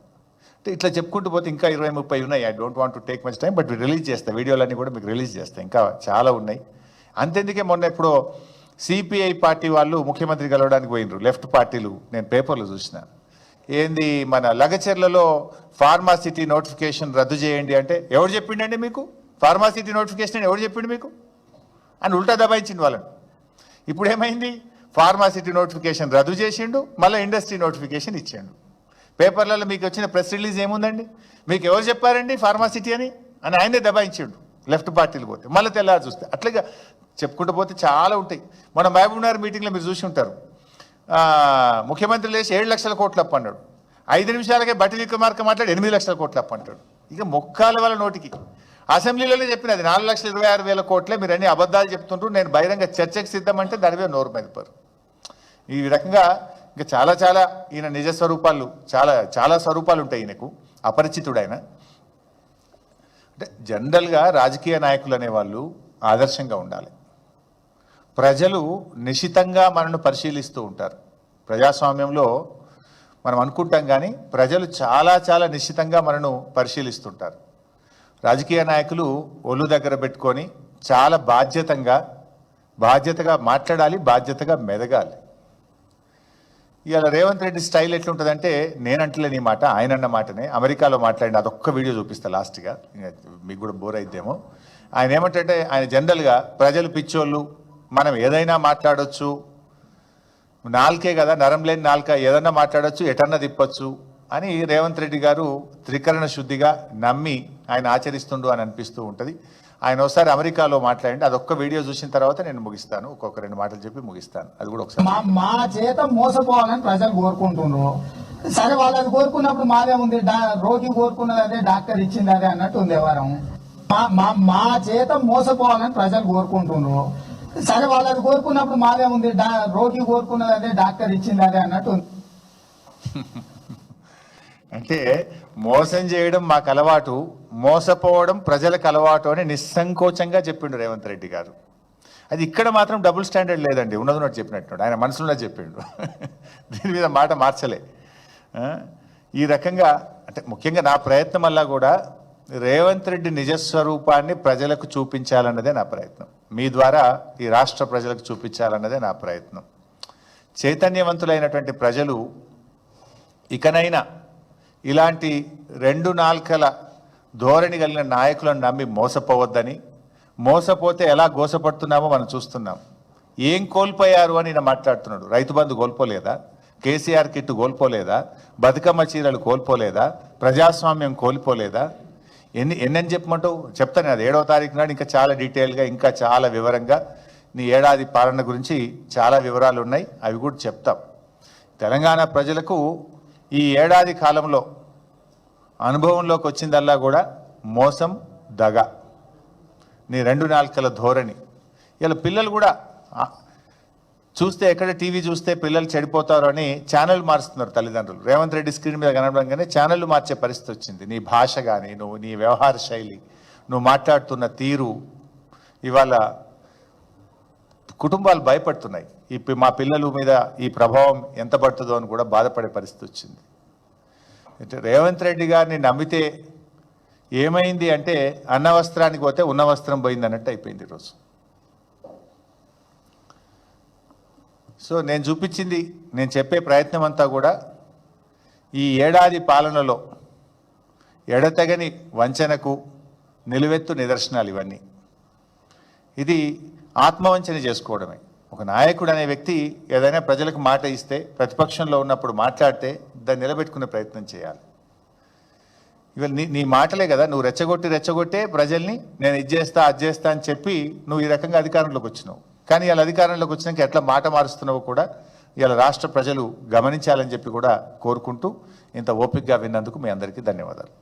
S1: అంటే ఇట్లా చెప్పుకుంటూ పోతే ఇంకా 20-30 ఉన్నాయి. I don't want to take much time, but release చేస్తాయి, వీడియోలన్నీ కూడా మీకు రిలీజ్ చేస్తాయి, ఇంకా చాలా ఉన్నాయి. అంతెందుకే మొన్న ఎప్పుడో సిపిఐ పార్టీ వాళ్ళు ముఖ్యమంత్రి కలవడానికి పోయినరు, లెఫ్ట్ పార్టీలు. నేను పేపర్లో చూసిన, ఏంది మన లగచెర్లలో ఫార్మాసిటీ నోటిఫికేషన్ రద్దు చేయండి అంటే, ఎవరు చెప్పిండండి మీకు ఫార్మాసిటీ నోటిఫికేషన్ ఎవరు చెప్పిండు మీకు అని ఉల్టా దబాయించిండు వాళ్ళని. ఇప్పుడు ఏమైంది, ఫార్మాసిటీ నోటిఫికేషన్ రద్దు చేసిండు, మళ్ళీ ఇండస్ట్రీ నోటిఫికేషన్ ఇచ్చిండు. పేపర్లలో మీకు వచ్చిన ప్రెస్ రిలీజ్ ఏముందండి, మీకు ఎవరు చెప్పారండి ఫార్మాసిటీ అని ఆయనే దబాయించిండు లెఫ్ట్ పార్టీలు పోతే. మళ్ళీ తెల్లారి చూస్తే అట్లాగా చెప్పుకుంటూ పోతే చాలా ఉంటాయి. మన మహబూబ్నగర్ మీటింగ్లో మీరు చూసి ఉంటారు, ముఖ్యమంత్రి లేచి 7 లక్షల కోట్లు అప్పు అన్నాడు, 5 నిమిషాలకే బట్టి విక్రమార్క మాట్లాడి 8 లక్షల కోట్లు అప్పు అంటాడు. ఇక మొక్కాల వాళ్ళ నోటికి. అసెంబ్లీలోనే చెప్పినది 4,26,000 కోట్లే, మీరు అన్ని అబద్ధాలు చెప్తుంటారు, నేను బహిరంగ చర్చకు సిద్ధమంటే దాని మీద నోరు మెదపరు. ఈ రకంగా ఇంకా చాలా చాలా ఈయన నిజ స్వరూపాలు, చాలా చాలా స్వరూపాలు ఉంటాయి ఈయనకు, అపరిచితుడైన. అంటే జనరల్గా రాజకీయ నాయకులు అనేవాళ్ళు ఆదర్శంగా ఉండాలి. ప్రజలు నిశితంగా మనను పరిశీలిస్తూ ఉంటారు. ప్రజాస్వామ్యంలో మనం అనుకుంటాం కానీ ప్రజలు చాలా చాలా నిశితంగా మనను పరిశీలిస్తుంటారు. రాజకీయ నాయకులు ఒళ్ళు దగ్గర పెట్టుకొని చాలా బాధ్యతగా మాట్లాడాలి, బాధ్యతగా మెదగాలి. ఇవాళ రేవంత్ రెడ్డి స్టైల్ ఎట్లుంటుందంటే, నేనంటలే నీ మాట, ఆయన అన్న మాటనే అమెరికాలో మాట్లాడిన అదొక్క వీడియో చూపిస్తా లాస్ట్గా, మీకు కూడా బోర్ అయిద్దేమో. ఆయన ఏమంటే, ఆయన జనరల్గా ప్రజలు పిచ్చోళ్ళు, మనం ఏదైనా మాట్లాడొచ్చు, నాలుకే కదా, నరం లేని నాలుక, ఏదన్నా మాట్లాడొచ్చు, ఎటన్నా తిప్పొచ్చు అని రేవంత్ రెడ్డి గారు త్రికరణ శుద్ధిగా నమ్మి ఆయన ఆచరిస్తుండు అని అనిపిస్తూ ఉంటుంది. ఆయన ఒకసారి అమెరికాలో మాట్లాడండి, అదొక్క వీడియో చూసిన తర్వాత నేను ముగిస్తాను, ఒక్కొక్క 2 మాటలు చెప్పి ముగిస్తాను. అది కూడా ఒకసారి.
S2: మా చేత మోసపోవాలని ప్రజలు కోరుకుంటున్నారు. సరే, వాళ్ళది కోరుకున్నప్పుడు మాదే ఉంది, రోగి కోరుకున్నది అదే, డాక్టర్ ఇచ్చింది అదే అన్నట్టు ఉంది వ్యవహారం. మా చేత మోసపోవాలని ప్రజలు కోరుకుంటున్నారు. సరే, వాళ్ళది కోరుకున్నప్పుడు మాదే ఉంది, రోగి కోరుకున్నది అదే, డాక్టర్ ఇచ్చింది అదే అన్నట్టు ఉంది.
S1: అంటే మోసం చేయడం మాకు అలవాటు, మోసపోవడం ప్రజలకు అలవాటు అని నిస్సంకోచంగా చెప్పిండు రేవంత్ రెడ్డి గారు. అది ఇక్కడ మాత్రం డబుల్ స్టాండర్డ్ లేదండి, ఉన్నది చెప్పినట్టు ఆయన మనసులో చెప్పిండు. దీని మీద మాట మార్చలే. ఈ రకంగా అంటే ముఖ్యంగా నా ప్రయత్నం వల్ల కూడా రేవంత్ రెడ్డి నిజస్వరూపాన్ని ప్రజలకు చూపించాలన్నదే నా ప్రయత్నం, మీ ద్వారా ఈ రాష్ట్ర ప్రజలకు చూపించాలన్నదే నా ప్రయత్నం. చైతన్యవంతులైనటువంటి ప్రజలు ఇకనైనా ఇలాంటి 2 నాల్కల ధోరణి కలిగిన నాయకులను నమ్మి మోసపోవద్దని, మోసపోతే ఎలా గోసపడుతున్నామో మనం చూస్తున్నాం. ఏం కోల్పోయారు అని ఈయన మాట్లాడుతున్నాడు. రైతు బంధు కోల్పోలేదా, కేసీఆర్ కిట్టు కోల్పోలేదా, బతుకమ్మ చీరలు కోల్పోలేదా, ప్రజాస్వామ్యం కోల్పోలేదా, ఎన్నని చెప్పమంటావు? చెప్తాను, అది 7వ తారీఖు నాడు ఇంకా చాలా డీటెయిల్గా, ఇంకా చాలా వివరంగా నీ ఏడాది పాలన గురించి చాలా వివరాలు ఉన్నాయి, అవి కూడా చెప్తాం. తెలంగాణ ప్రజలకు ఈ ఏడాది కాలంలో అనుభవంలోకి వచ్చిందల్లా కూడా మోసం, దగ, నీ 2 నాల్కల ధోరణి. ఇలా పిల్లలు కూడా చూస్తే, ఎక్కడ టీవీ చూస్తే పిల్లలు చెడిపోతారు అని ఛానల్ మారుస్తున్నారు తల్లిదండ్రులు. రేవంత్ రెడ్డి స్క్రీన్ మీద కనబడంగానే ఛానళ్ళు మార్చే పరిస్థితి వచ్చింది. నీ భాష కానీ, నీ వ్యవహార శైలి, నువ్వు మాట్లాడుతున్న తీరు, ఇవాళ కుటుంబాలు భయపడుతున్నాయి. మా పిల్లల మీద ఈ ప్రభావం ఎంత పడుతుందో అని కూడా బాధపడే పరిస్థితి వచ్చింది. రేవంత్ రెడ్డి గారిని నమ్మితే ఏమైంది అంటే, అన్న వస్త్రానికి పోతే ఉన్న వస్త్రం పోయింది అన్నట్టు అయిపోయింది ఈరోజు. సో నేను చూపించింది, నేను చెప్పే ప్రయత్నం అంతా కూడా ఈ ఏడాది పాలనలో ఎడతెగని వంచనకు నిలువెత్తు నిదర్శనాలు ఇవన్నీ. ఇది ఆత్మవంచన చేసుకోవడమే. ఒక నాయకుడు అనే వ్యక్తి ఏదైనా ప్రజలకు మాట ఇస్తే, ప్రతిపక్షంలో ఉన్నప్పుడు మాట్లాడితే దాన్ని నిలబెట్టుకునే ప్రయత్నం చేయాలి. ఇవాళ నీ మాటలే కదా, నువ్వు రెచ్చగొట్టే ప్రజల్ని నేను ఇది చేస్తా అది చేస్తా అని చెప్పి నువ్వు ఈ రకంగా అధికారంలోకి వచ్చినావు. కానీ ఇలా అధికారంలోకి వచ్చినాక ఎట్లా మాట మారుస్తున్నావో కూడా ఇలా రాష్ట్ర ప్రజలు గమనించాలని చెప్పి కూడా కోరుకుంటూ ఇంత ఓపికగా విన్నందుకు మీ అందరికీ ధన్యవాదాలు.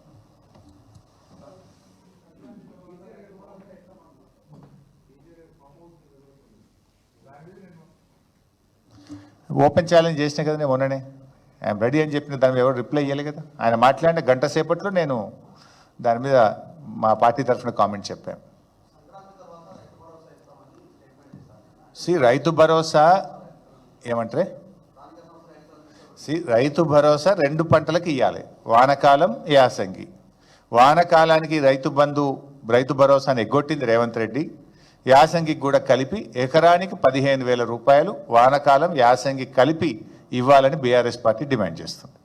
S1: ఓపెన్ ఛాలెంజ్ చేసిన కదా నేను మొన్ననే, ఐఎమ్ రెడీ అని చెప్పిన దాని మీద ఎవరు రిప్లై ఇవ్వలే కదా. ఆయన మాట్లాడిన గంట సేపట్లో నేను దాని మీద మా పార్టీ తరఫున కామెంట్ చెప్పాను. రైతు భరోసా ఏమంటారే, రైతు భరోసా 2 పంటలకు ఇవ్వాలి, వానకాలం యాసంగి. వానకాలానికి రైతు భరోసాను ఎగ్గొట్టింది రేవంత్ రెడ్డి. యాసంగికి కూడా కలిపి ఎకరానికి 15,000 రూపాయలు వానకాలం యాసంగి కలిపి ఇవ్వాలని బీఆర్ఎస్ పార్టీ డిమాండ్ చేస్తుంది.